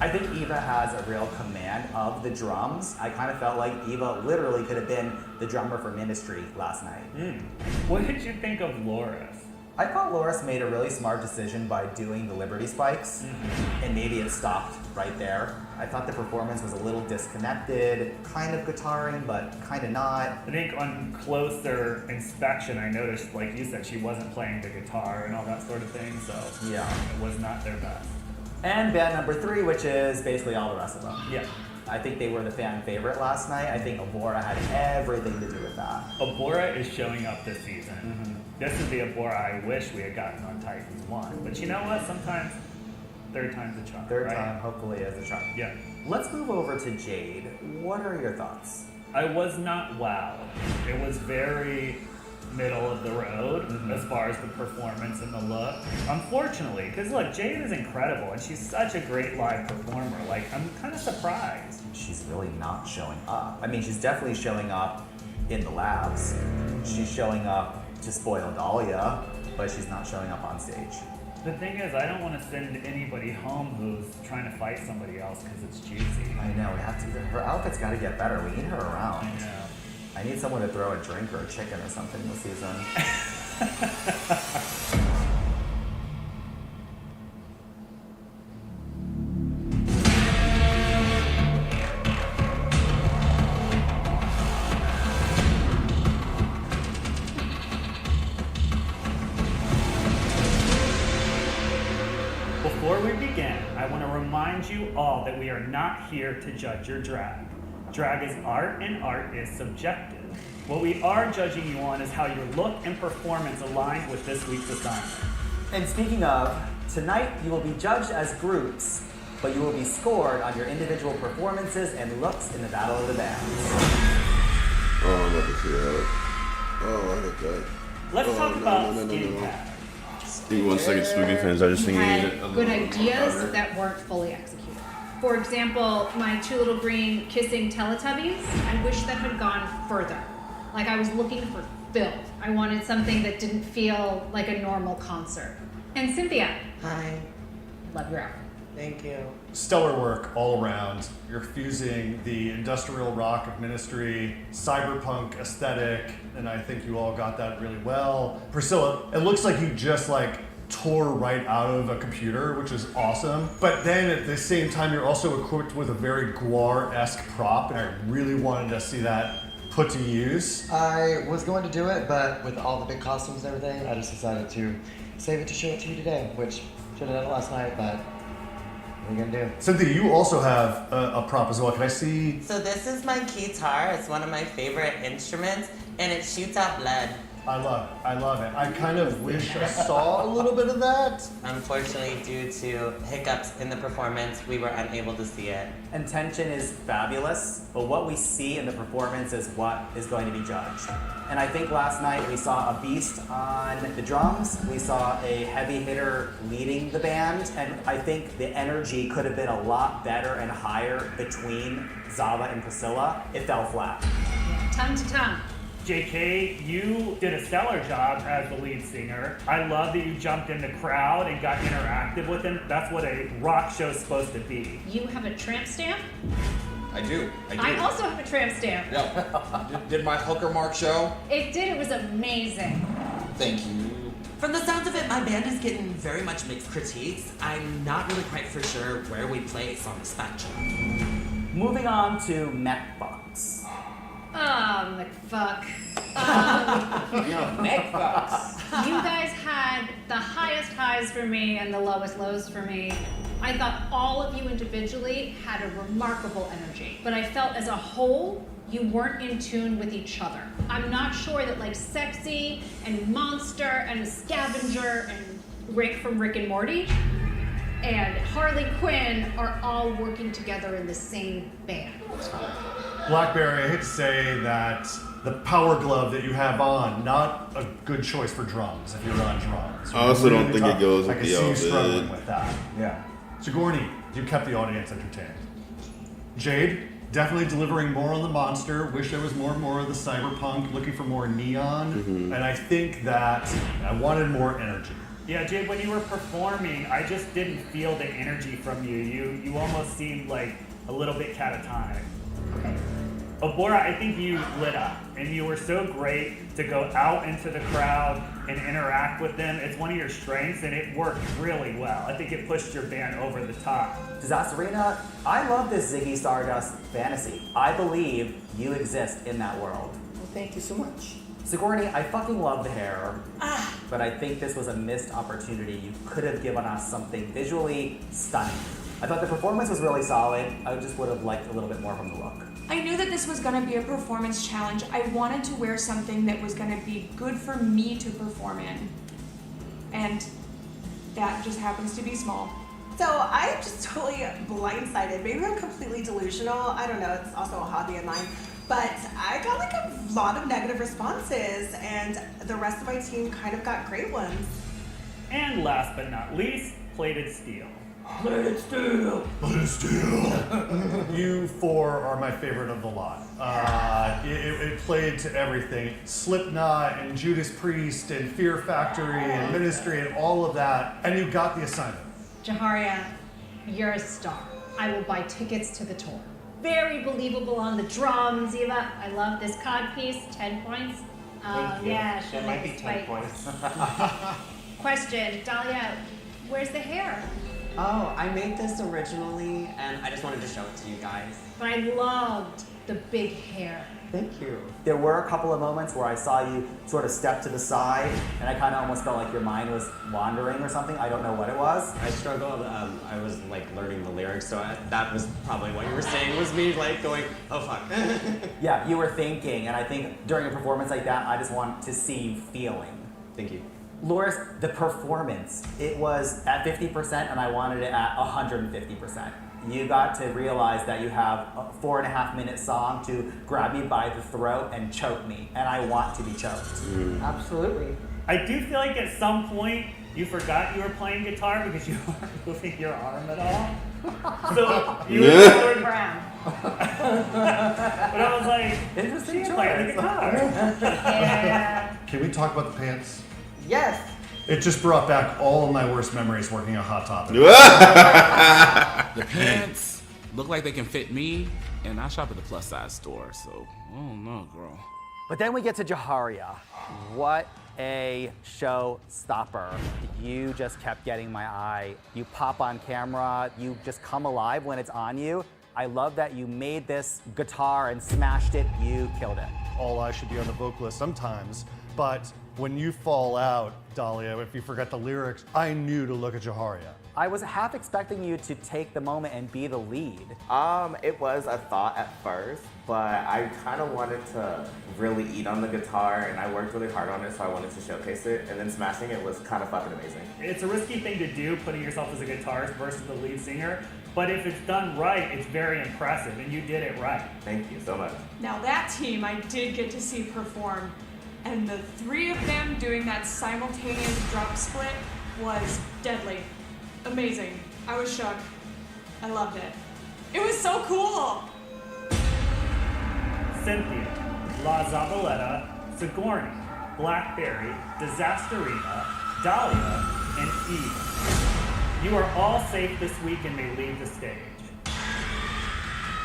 I think Eva has a real command of the drums. I kind of felt like Eva literally could have been the drummer for Ministry last night. What did you think of Loris? I thought Loris made a really smart decision by doing the Liberty Spikes, and maybe it stopped right there. I thought the performance was a little disconnected, kind of guitaring, but kind of not. I think on closer inspection, I noticed, like you said, she wasn't playing the guitar and all that sort of thing, so yeah, it was not their best. And band number 3, which is basically all the rest of them. Yeah. I think they were the fan favorite last night. I think Abora had everything to do with that. Abora is showing up this season. This is the Abora I wish we had gotten on Titans 1. But you know what? Sometimes third time's a charm. Third time, hopefully, is a charm. Yeah. Let's move over to Jade. What are your thoughts? I was not wowed. It was very middle of the road as far as the performance and the look. Unfortunately, because look, Jade is incredible and she's such a great live performer. Like, I'm kind of surprised. She's really not showing up. I mean, she's definitely showing up in the labs. She's showing up to spoil Dahlia, but she's not showing up on stage. The thing is, I don't want to send anybody home who's trying to fight somebody else because it's juicy. I know, we have to. Her outfit's got to get better. We need her around. I know. I need someone to throw a drink or a chicken or something this season. Before we begin, I want to remind you all that we are not here to judge your drag. Drag is art, and art is subjective. What we are judging you on is how your look and performance align with this week's assignment. And speaking of, tonight you will be judged as groups, but you will be scored on your individual performances and looks in the Battle of the Bands. Oh, I'm about to see that. Oh, I hate that. Let's talk about skin tag. Give me 1 second, spooky fans. I just You think had good ideas that weren't fully executed. For example, my two little green kissing Teletubbies, I wish that had gone further. Like I was looking for build. I wanted something that didn't feel like a normal concert. And Cynthia. Hi. Love your outfit. Thank you. Stellar work all around. You're fusing the industrial rock of Ministry, cyberpunk aesthetic, and I think you all got that really well. Priscilla, it looks like you just like tore right out of a computer, which is awesome. But then at the same time, you're also equipped with a very Guar-esque prop, and I really wanted to see that put to use. I was going to do it, but with all the big costumes and everything, I just decided to save it to show it to you today, which should have done it last night, but what are you gonna do? Cynthia, you also have a prop as well. Can I see? So this is my guitar. It's one of my favorite instruments, and it shoots out blood. I love it. I kind of wish I saw a little bit of that. Unfortunately, due to hiccups in the performance, we were unable to see it. Intention is fabulous, but what we see in the performance is what is going to be judged. And I think last night we saw a beast on the drums, we saw a heavy hitter leading the band, and I think the energy could have been a lot better and higher between Zava and Priscilla. It fell flat. Tongue to tongue. JK, you did a stellar job as the lead singer. I love that you jumped in the crowd and got interactive with them. That's what a rock show's supposed to be. You have a tramp stamp? I do. I also have a tramp stamp. Yeah. Did my hooker mark show? It did. It was amazing. Thank you. From the sounds of it, my band is getting very much mixed critiques. I'm not really quite for sure where we place on the spectrum. Moving on to Mechbox. Oh, McFuck. Mechbox. You guys had the highest highs for me and the lowest lows for me. I thought all of you individually had a remarkable energy, but I felt as a whole, you weren't in tune with each other. I'm not sure that like Sexy and Monster and Scavenger and Rick from Rick and Morty and Harley Quinn are all working together in the same band. Blackberry, I hate to say that the power glove that you have on, not a good choice for drums if you're on drums. I also don't Really think it tough. goes I with can the see you outfit. struggling with that. Yeah. Sigourney, you kept the audience entertained. Jade, definitely delivering more on the monster. Wish there was more of the cyberpunk, looking for more neon. Mm-hmm. And I think that I wanted more energy. Yeah, Jade, when you were performing, I just didn't feel the energy from you. You almost seemed like a little bit catatonic. Obora, I think you lit up, and you were so great to go out into the crowd and interact with them. It's one of your strengths, and it worked really well. I think it pushed your band over the top. Disasarina, I love this Ziggy Stardust fantasy. I believe you exist in that world. Well, thank you so much. Sigourney, I fucking love the hair, but I think this was a missed opportunity. You could have given us something visually stunning. I thought the performance was really solid. I just would have liked a little bit more from the look. I knew that this was going to be a performance challenge. I wanted to wear something that was going to be good for me to perform in. And that just happens to be small. So I'm just totally blindsided. Maybe I'm completely delusional. I don't know. It's also a hobby of mine. But I got like a lot of negative responses, and the rest of my team kind of got great ones. And last but not least, Plated Steel. Plated Steel! Plated Steel! You four are my favorite of the lot. It played to everything. Slipknot and Judas Priest and Fear Factory and Ministry and all of that. And you got the assignment. Jaharia, you're a star. I will buy tickets to the tour. Very believable on the drums, Eva. I love this cod piece, 10 points. Thank you. Yeah, That might be 10 spike. points. Question, Dahlia, where's the hair? Oh, I made this originally, and I just wanted to show it to you guys. But I loved the big hair. Thank you. There were a couple of moments where I saw you sort of step to the side, and I kind of almost felt like your mind was wandering or something. I don't know what it was. I struggled. I was like learning the lyrics, so that was probably what you were saying was me like going, oh fuck. Yeah, you were thinking, and I think during a performance like that, I just want to see you feeling. Thank you. Loris, the performance, it was at 50%, and I wanted it at 150%. You got to realize that you have a 4.5-minute song to grab me by the throat and choke me, and I want to be choked. Absolutely. I do feel like at some point You forgot you were playing guitar because you weren't moving your arm at all. So you were Lord Brown. But I was like, interesting she's playing the guitar. Yeah. Can we talk about the pants? Yes. It just brought back all of my worst memories working on Hot Topic. The pants look like they can fit me, and I shop at the plus size store, so oh no, girl. But then we get to Jaharia. What a showstopper. You just kept getting my eye. You pop on camera, you just come alive when it's on you. I love that you made this guitar and smashed it. You killed it. All eyes should be on the vocalist sometimes, but when you fall out, Dahlia, if you forget the lyrics, I knew to look at Jaharia. I was half expecting you to take the moment and be the lead. It was a thought at first, but I kind of wanted to really eat on the guitar, and I worked really hard on it, so I wanted to showcase it, and then smashing it was kind of fucking amazing. It's a risky thing to do, putting yourself as a guitarist versus the lead singer, but if it's done right, it's very impressive, and you did it right. Thank you so much. Now that team I did get to see perform, and the three of them doing that simultaneous drum split was deadly. Amazing. I was shook. I loved it. It was so cool. Cynthia, La Zabaleta, Sigourney, Blackberry, Disasterina, Dahlia, and Eve. You are all safe this week and may leave the stage.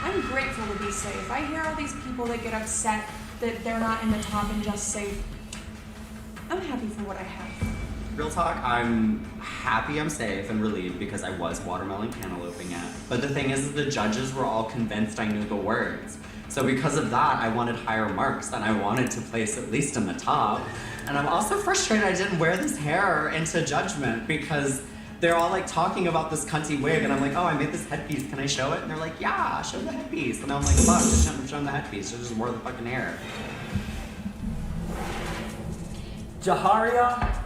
I'm grateful to be safe. I hear all these people that get upset that they're not in the top and just safe. I'm happy for what I have. Real talk, I'm happy I'm safe and relieved because I was watermelon cantalouping it. But the thing is the judges were all convinced I knew the words. So because of that, I wanted higher marks and I wanted to place at least in the top. And I'm also frustrated I didn't wear this hair into judgment because they're all like talking about this cunty wig and I'm like, oh, I made this headpiece, can I show it? And they're like, yeah, show the headpiece. And I'm like, fuck, I shouldn't have shown the headpiece, I just wore the fucking hair. Jaharia,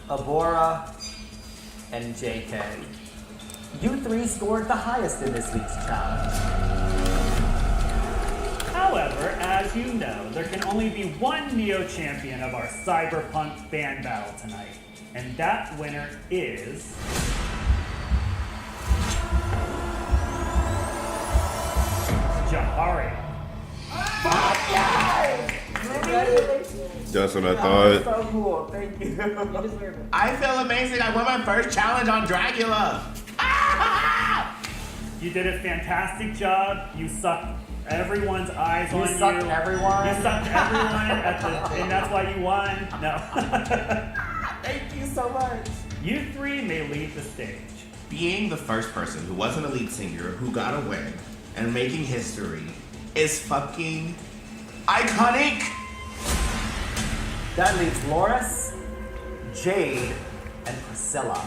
Abora, and JK. You three scored the highest in this week's challenge. However, as you know, there can only be one Neo champion of our Cyberpunk fan battle tonight, and that winner is... Jaharia. Fuck yes! That's what I That thought. was so cool, thank you. You deserve it. I feel amazing, I won my first challenge on Dragula. You did a fantastic job. You sucked everyone's eyes on you. You sucked everyone? You sucked everyone, and that's why you won. No. Thank you so much. You three may leave the stage. Being the first person who wasn't a lead singer who got a win and making history is fucking iconic. That leaves Loris, Jade, and Priscilla.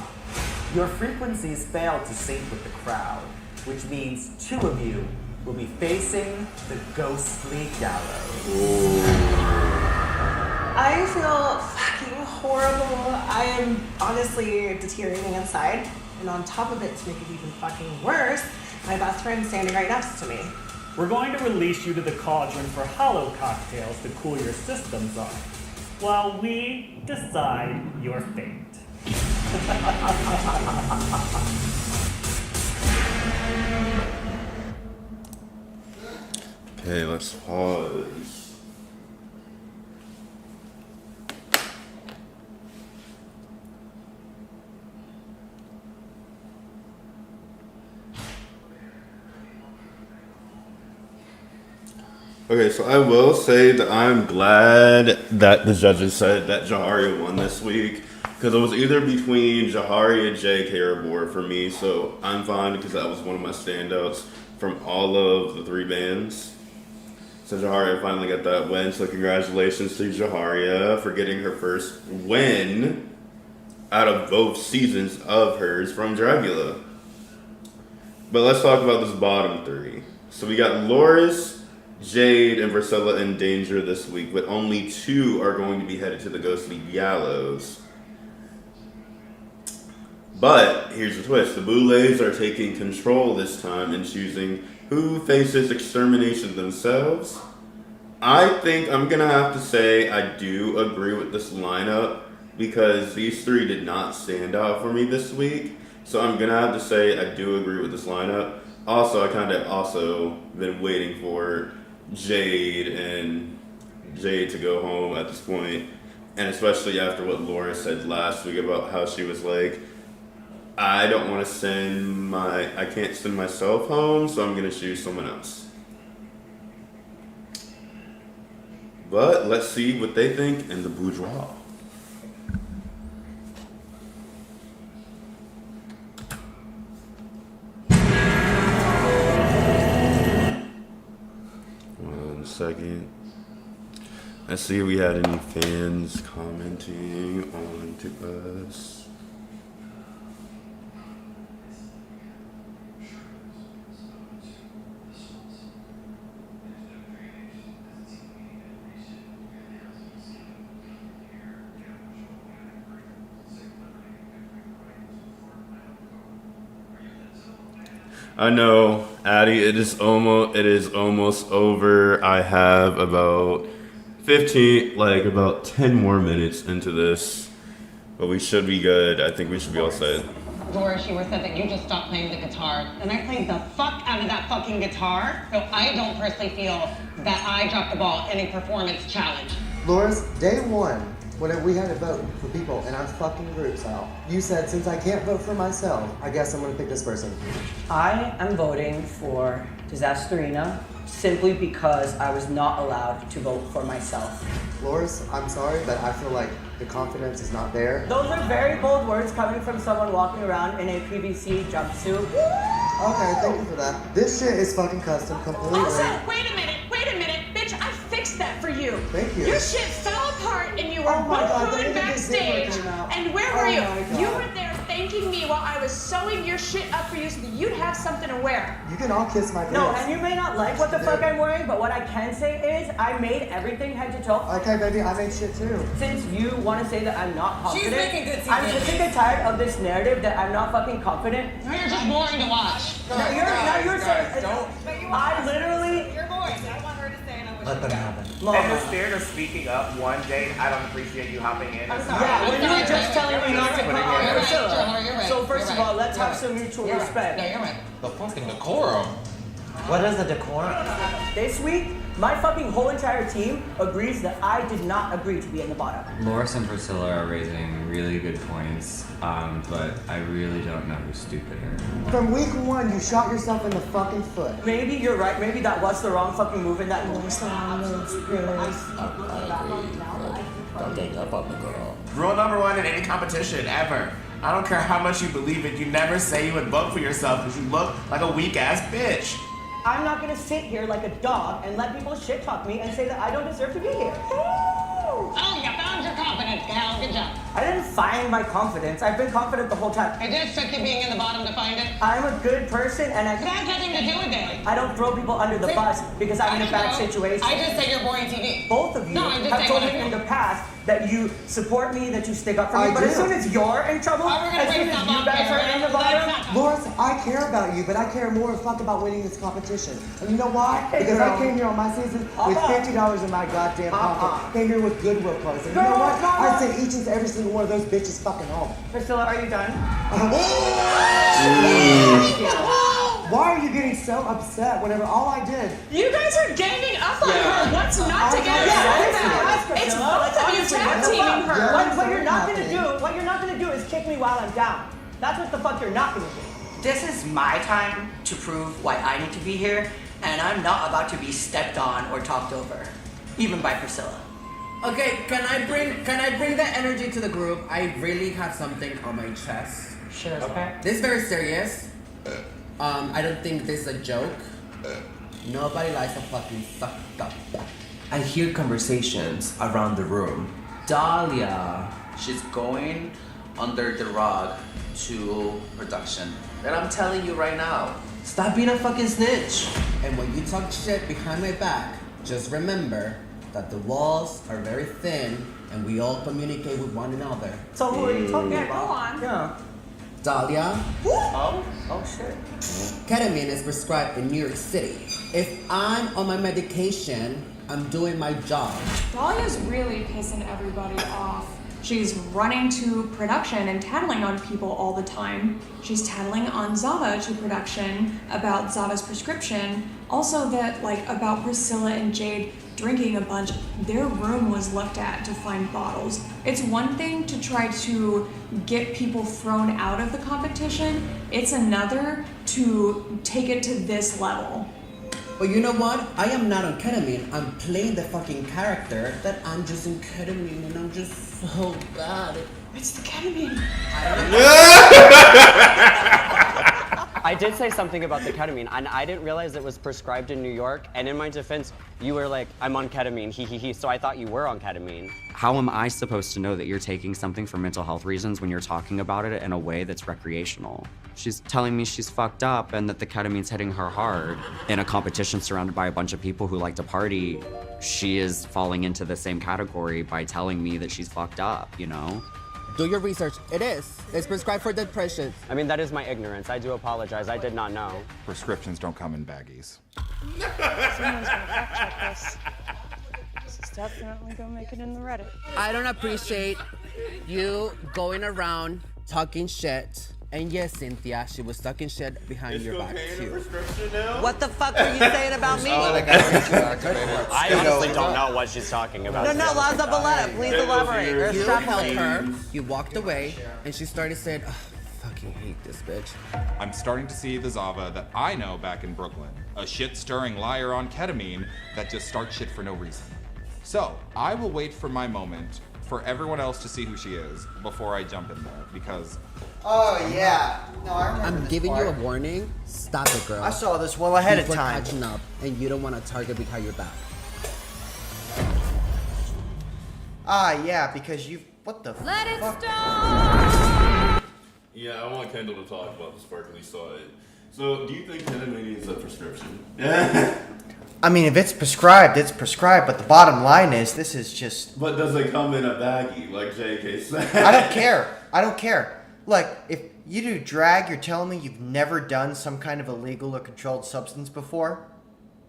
Your frequencies failed to sync with the crowd, which means two of you will be facing the ghostly gallows. I feel fucking horrible. I am honestly deteriorating inside. And on top of it, to make it even fucking worse, my best friend's standing right next to me. We're going to release you to the cauldron for hollow cocktails to cool your systems off, while we decide your fate. Okay, let's pause. Okay, so I will say that I'm glad that the judges said that Jaharia won this week, because it was either between Jaharia, JK, or Abora for me, so I'm fine because that was one of my standouts from all of the three bands. So Jaharia finally got that win, so congratulations to Jaharia for getting her first win out of both seasons of hers from Dragula. But let's talk about this bottom three. So we got Loris, Jade, and Priscilla in danger this week, but only two are going to be headed to the ghostly gallows. But here's the twist. The Boulets are taking control this time and choosing who faces extermination themselves. I think I'm going to have to say I do agree with this lineup, because these three did not stand out for me this week. So I'm gonna have to say I do agree with this lineup. Also, I kind of also been waiting for Jade to go home at this point, and especially after what Laura said last week about how she was like, I can't send myself home, so I'm gonna choose someone else. But let's see what they think in the boudoir. One second. Let's see if we had any fans commenting on to us. I know, Addie, it is almost over. I have about 10 more minutes into this, but we should be good. I think we should be all set. Doris, you were said that you just stopped playing the guitar, and I played the fuck out of that fucking guitar, so I don't personally feel that I dropped the ball in a performance challenge. Loris, day one, when we had to vote for people in our fucking groups out, you said, since I can't vote for myself, I guess I'm gonna pick this person. I am voting for Disasterina simply because I was not allowed to vote for myself. Loris, I'm sorry, but I feel like the confidence is not there. Those are very bold words coming from someone walking around in a PVC jumpsuit. Okay, thank you for that. This shit is fucking custom completely. Also, wait a minute, bitch, I fixed that for you. Thank you. Your shit fell apart and you were Oh my God, boo-hooing that backstage. came out. And where Oh were you? my God. You were there thanking me while I was sewing your shit up for you so that you'd have something to wear. You can all kiss my pants. No, and you may not like what the fuck I'm wearing, but what I can say is I made everything head to toe. Okay, baby, I made shit too. Since you want to say that I'm not She's confident, making good I'm TV. sick and tired of this narrative that I'm not fucking confident. No, you're just boring to watch. You're saying, I literally. Your voice. I want her to say, and I wish Let them have it. In the spirit of speaking up one day, I don't appreciate you hopping in. Yeah, when you were just telling me not to come on Priscilla. So first of all, let's have some mutual respect. No, you're right. The fucking decorum. What is the decorum? This week, my fucking whole entire team agrees that I did not agree to be in the bottom. Loris and Priscilla are raising really good points, but I really don't know who's stupider. From week one, you shot yourself in the fucking foot. Maybe you're right. Maybe that was the wrong fucking move in that moment. Don't gang up on the girl. Rule number one in any competition ever. I don't care how much you believe it, you never say you would vote for yourself because you look like a weak ass bitch. I'm not gonna sit here like a dog and let people shit talk me and say that I don't deserve to be here. Oh, you found your confidence, gal. Good job. I didn't find my confidence. I've been confident the whole time. It just took you being in the bottom to find it. I'm a good person and That has nothing to do with it. I don't throw people under the bus because I'm in a bad situation. I just say you're boring TV. Both of you No, I just have say told what me I in do. the past that you support me, that you stick up for me. I But do. as soon as you're in trouble, Oh, we're gonna as bring soon as stuff you up guys here. are in the Let's bottom, not talk. Loris, I care about you, but I care more fuck about winning this competition. And you know why? Hey, Because girl. I came here on my season with $50 in my goddamn pocket. Came here with Goodwill clothes. And you know Girl, what? girl. I sent each and every single one of those bitches fucking home. Priscilla, are you done? Why are you getting so upset whenever all I did? You guys are ganging up on her. What's not to get Yeah, upset about? It's both of you tag teaming her. What you're not gonna do is kick me while I'm down. That's what the fuck you're not gonna do. This is my time to prove why I need to be here, and I'm not about to be stepped on or talked over, even by Priscilla. Okay, can I bring the energy to the group? I really have something on my chest. Sure, okay. This is very serious. I don't think this is a joke. Nobody likes a fucking sucked up. I hear conversations around the room. Dahlia, she's going under the rug to production. And I'm telling you right now, stop being a fucking snitch. And when you talk shit behind my back, just remember that the walls are very thin and we all communicate with one another. So who are you talking Yeah, about? go on. Yeah. Dahlia, Oh shit. ketamine is prescribed in New York City. If I'm on my medication, I'm doing my job. Dahlia's really pissing everybody off. She's running to production and tattling on people all the time. She's tattling on Zava to production about Zava's prescription. Also that, like, about Priscilla and Jade drinking a bunch. Their room was looked at to find bottles. It's one thing to try to get people thrown out of the competition. It's another to take it to this level. But you know what? I am not on ketamine. I'm playing the fucking character that I'm just in ketamine and I'm just so bad. It's the ketamine. I did say something about the ketamine, and I didn't realize it was prescribed in New York. And in my defense, you were like, I'm on ketamine, he. So I thought you were on ketamine. How am I supposed to know that you're taking something for mental health reasons when you're talking about it in a way that's recreational? She's telling me she's fucked up and that the ketamine's hitting her hard. In a competition surrounded by a bunch of people who like to party, she is falling into the same category by telling me that she's fucked up, you know? Do your research. It is. It's prescribed for depression. I mean, that is my ignorance. I do apologize. I did not know. Prescriptions don't come in baggies. Someone's gonna fact check this. This is definitely gonna make it in the Reddit. I don't appreciate you going around talking shit. And yes, Cynthia, she was talking shit behind your back too. What the fuck were you saying about me? I honestly don't know what she's talking about. No, Laza Balletta, please elaborate. Or You held extrapolate. her, you walked away, and she started saying, oh, fucking hate this bitch. I'm starting to see the Zava that I know back in Brooklyn. A shit-stirring liar on ketamine that just starts shit for no reason. So, I will wait for my moment for everyone else to see who she is before I jump in there, because... Oh, yeah. No, I remember I'm this giving part. you a warning. Stop it, girl. I saw this well ahead of People are time. catching up, and you don't want to target behind your back. Ah, yeah, because you... What the Let it fuck? Yeah, I want Kendall to talk about the sparkly side. So, do you think ketamine is a prescription? I mean, if it's prescribed, but the bottom line is, this is just... But does it come in a baggie, like JK said? I don't care. Look, if you do drag, you're telling me you've never done some kind of illegal or controlled substance before?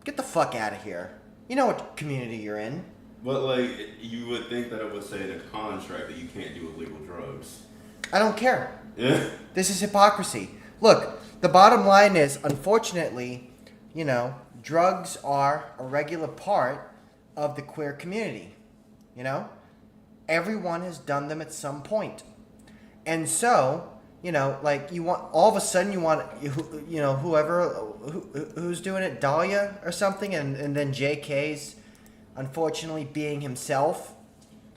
Get the fuck out of here. You know what community you're in. But, like, you would think that it would say in a contract that you can't do illegal drugs. I don't care. Yeah. This is hypocrisy. Look, the bottom line is, unfortunately, you know, drugs are a regular part of the queer community. You know? Everyone has done them at some point. And so, you know, like, you want, all of a sudden you want, you know, who's doing it, Dahlia or something, and then JK's unfortunately being himself.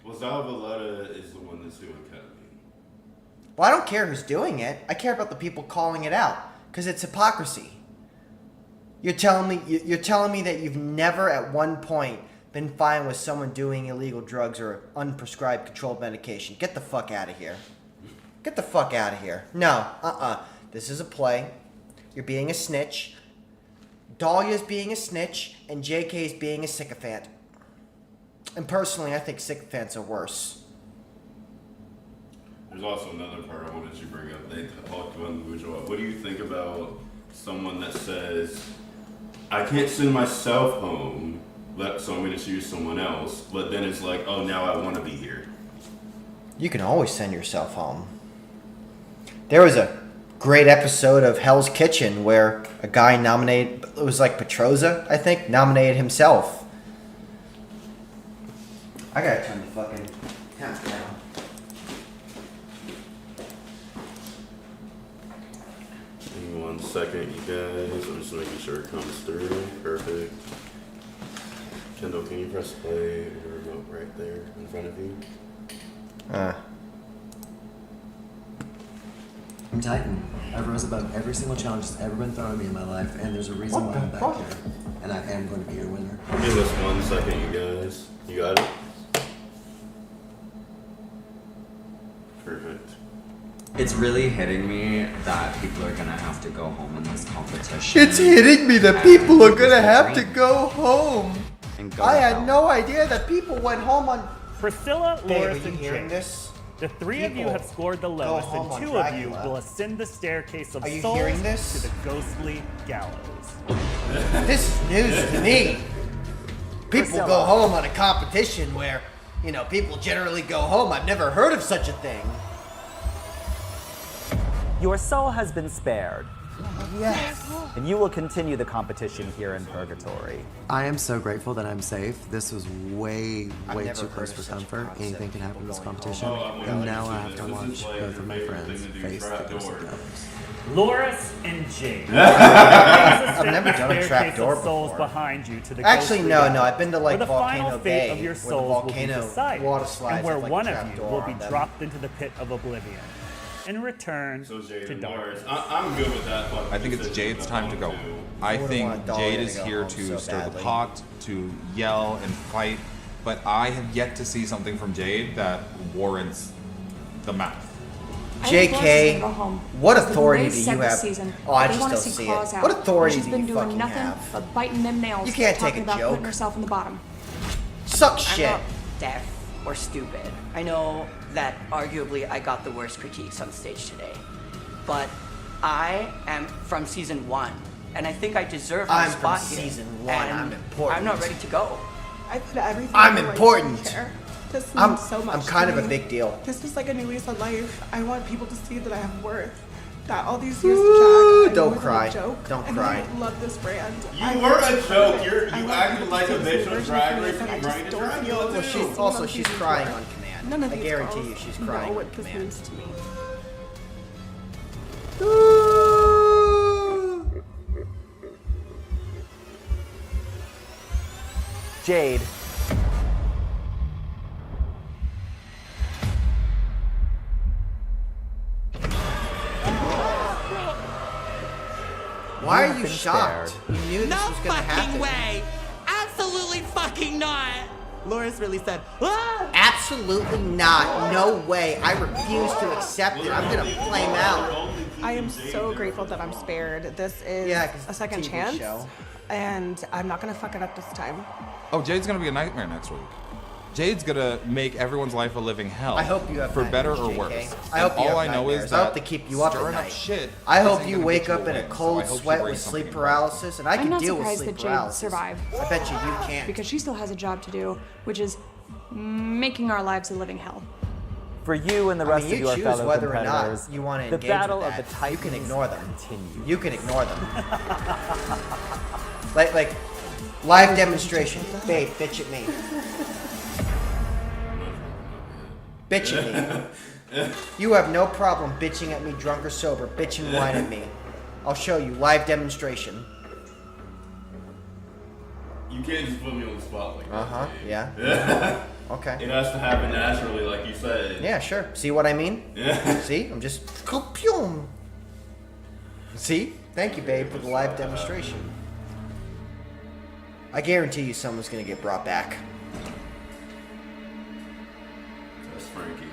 Well, Zavaleta is the one that's doing ketamine. Well, I don't care who's doing it. I care about the people calling it out, because it's hypocrisy. You're telling me that you've never at one point been fine with someone doing illegal drugs or unprescribed controlled medication. Get the fuck out of here. Get the fuck out of here. No, This is a play. You're being a snitch. Dahlia's being a snitch, and JK's being a sycophant. And personally, I think sycophants are worse. There's also another part I wanted to bring up. They talked about the bourgeois. What do you think about someone that says, I can't send myself home, so I'm going to choose someone else, but then it's like, oh, now I want to be here. You can always send yourself home. There was a great episode of Hell's Kitchen where a guy nominated, it was like Petroza, I think, nominated himself. I gotta turn the fucking count down. Give me 1 second, you guys. I'm just making sure it comes through. Perfect. Kendall, can you press play and your remote right there in front of you? I'm Titan. I've rose above every single challenge that's ever been thrown at me in my life, and there's a reason why I'm back here. And I am going to be your winner. Give us 1 second, you guys. You got it? Perfect. It's really hitting me that people are gonna have to go home in this competition. It's hitting me that people are gonna have to go home. And go I to had hell. no idea that people went home on... Priscilla, Babe, Loris, are you and hearing Jake. this? The three of you People have scored the go lowest, home and on two of you Dragula. will ascend the staircase of Are you souls hearing this? to the ghostly gallows. This is news to me. People Priscilla. go home on a competition where You know, people generally go home. I've never heard of such a thing. Your soul has been spared, Yes. and you will continue the competition here in Purgatory. I am so grateful that I'm safe. This was way I've too never close heard for of such a comfort. concept. Anything can happen in this People going competition. home. And now I have to watch both of my friends face the ghost of others. Loris and Jade. I've never done a trap door souls before. behind you to the Actually, ghostly no. valley, I've been to like where the Volcano final Bay, fate of your where the souls will be volcano decided, water slides and where have, like, one a of trap you door will be on them. dropped into the pit of oblivion and return So Jade to and darkness. Loris. I'm good with that. I think it's Jade's time to go. I would've think wanted Dahlia Jade to is go here home to so stir the badly. pot, to yell and fight, but I have yet to see something from Jade that warrants the mouth. I think Loris is JK, gonna go home. what Because the authority way do set you this have? Season, Oh, I they just wanna don't see see claws it. out. What authority She's do been you doing fucking nothing have? but biting them nails. You can't talking take a about joke. putting herself in the bottom. Suck I'm shit. not deaf or stupid. I know that arguably I got the worst critiques on stage today. But I am from season 1, and I think I deserve my I'm from spot here. season 1. And I'm important. I'm not ready to go. I put everything I'm into, like, important. skincare. This I'm means so much. I'm to kind of a me. big deal. This is like a new lease on life. I want people to see that I have worth. That all these years to Jack, I Don't was cry. A joke, Don't and cry. I love this brand. You I were love a this joke. brand. I You want acted people like to a see bitch this on version Drag of me, Race but I when you just bring it don't to feel Dragula, Well, this she's is also what she's seasons crying were. on command. None of I these guarantee girls you she's know crying what on this command. means to me. Jade. Why You are you have been shocked? spared. You knew this No was gonna fucking happen. way! Absolutely fucking not! Loris really said, ah! Absolutely not. No way. I refuse to accept it. I'm gonna flame out. I am so grateful that I'm spared. This is Yeah, 'cause a second TV chance, show. and I'm not gonna fuck it up this time. Oh, Jade's gonna be a nightmare next week. Jade's gonna make everyone's life a living hell. I hope you have for better nightmares, or JK. worse. I hope And you all have I know nightmares. is I that hope to keep you up at stirring night. shit. I hope isn't you gonna wake get up in a win, so cold I hope she sweat brings with something sleep back. paralysis, and I I'm can not deal with surprised sleep that Jade paralysis. survived. I bet you can't. Because she still has a job to do, which is making our lives a living hell. For you and the I rest mean, of you your choose fellow whether or not competitors, you want to the engage battle with of that. the Titans You can ignore them. continues. You can ignore them. like live demonstration. Babe, bitch at me. Bitch at me. You have no problem bitching at me, drunk or sober. Bitch and whine at me. I'll show you. Live demonstration. You can't just put me on the spot like that. Uh-huh, Jade. yeah. Okay. It has to happen naturally, like you said. Yeah, sure. See what I mean? Yeah. See? I'm just... Kapium. See? Thank you, babe, for the live demonstration. I guarantee you someone's gonna get brought back. That's Frankie.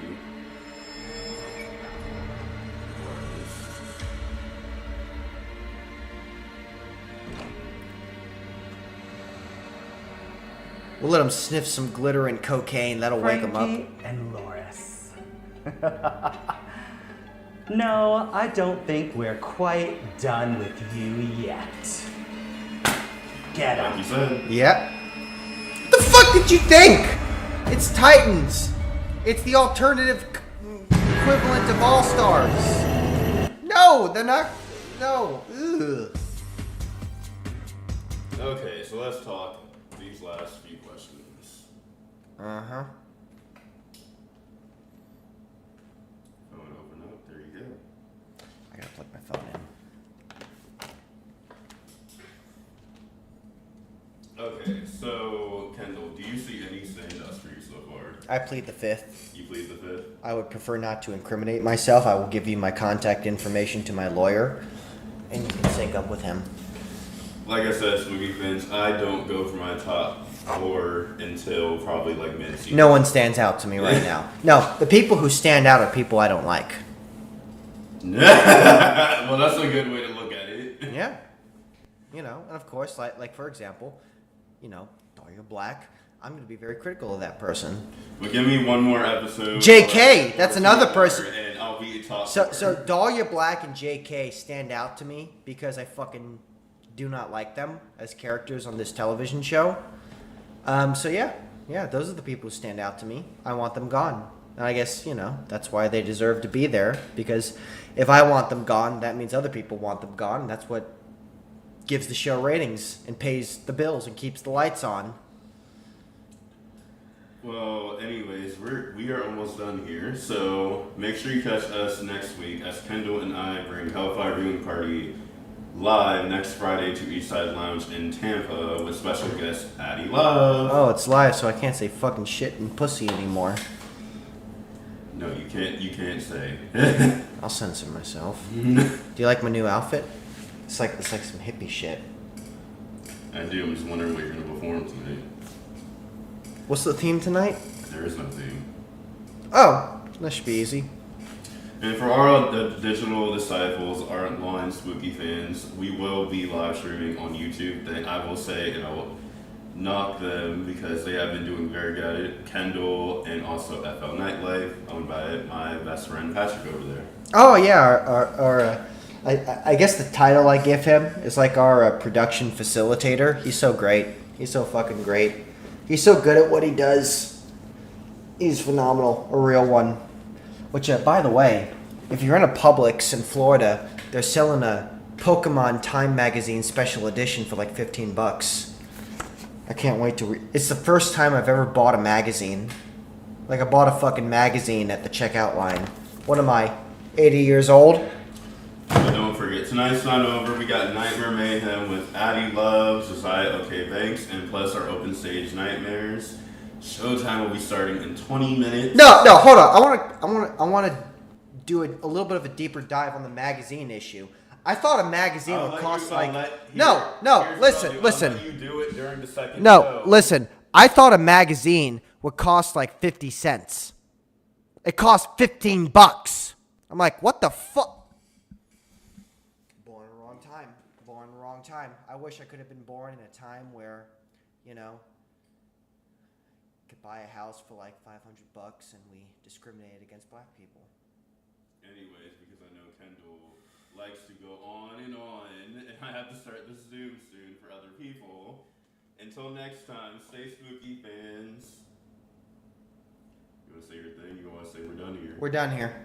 We'll let him sniff some glitter and cocaine. That'll wake him up. Frankie and Loris. No, I don't think we're quite done with you yet. Get Like up. you said. Yep. What the fuck did you think? It's Titans. It's the alternative equivalent of All Stars. No, they're not. No. Ugh. Okay, so let's talk these last few questions. Uh-huh. Phone open up. There you go. I gotta plug my phone in. Okay, so Kendall, do you see any standouts for you so far? I plead the fifth. You plead the fifth? I would prefer not to incriminate myself. I will give you my contact information to my lawyer, and you can sync up with him. Like I said, Smoothie Fins, I don't go for my top 4 until probably like mid-season. No one stands out to me right now. No, the people who stand out are people I don't like. Well, that's a good way to look at it. Yeah. You know, and of course, like for example, you know, Dahlia Black, I'm going to be very critical of that person. But give me one more episode. JK, that's another person. And I'll be top So 4. so Dahlia Black and JK stand out to me because I fucking do not like them as characters on this television show. So yeah, Yeah, those are the people who stand out to me. I want them gone. And I guess, that's why they deserve to be there. Because if I want them gone, that means other people want them gone. And that's what gives the show ratings and pays the bills and keeps the lights on. Well, anyways, we are almost done here. So make sure you catch us next week as Kendall and I bring Hellfire viewing party live next Friday to Eastside Lounge in Tampa with special guest Addie Love. Oh, it's live, so I can't say fucking shit and pussy anymore. No, you can't say. I'll censor myself. Do you like my new outfit? It's like some hippie shit. I do. I'm just wondering what you're gonna perform tonight. What's the theme tonight? There is no theme. Oh, that should be easy. And for our digital disciples, our online spooky fans, we will be live streaming on YouTube. I will say, and I will knock them because they have been doing very good at it. Kendall and also FL Nightlife, owned by my best friend Patrick over there. Oh yeah, I guess the title I give him is like our production facilitator. He's so great. He's so fucking great. He's so good at what he does. He's phenomenal, a real one. Which, by the way, if you're in a Publix in Florida, they're selling a Pokemon Time Magazine special edition for like $15. I can't wait to it's the first time I've ever bought a magazine. Like, I bought a fucking magazine at the checkout line. What am I, 80 years old? But don't forget, tonight's not over. We got Nightmare Mayhem with Addie Love, Josiah OK Banks, and plus our open stage Nightmares. Showtime will be starting in 20 minutes. No, hold on. I want to do a little bit of a deeper dive on the magazine issue. I thought a magazine would cost listen. Let you do it during the second No, show. listen. I thought a magazine would cost like 50 cents. It cost $15. I'm like, what the fuck? Born in the wrong time. I wish I could have been born in a time where, could buy a house for like $500 and we discriminated against black people. Anyways, because I know Kendall likes to go on, and I have to start the Zoom soon for other people. Until next time, stay spooky, fans. You want to say your thing? You want to say we're done here? We're done here.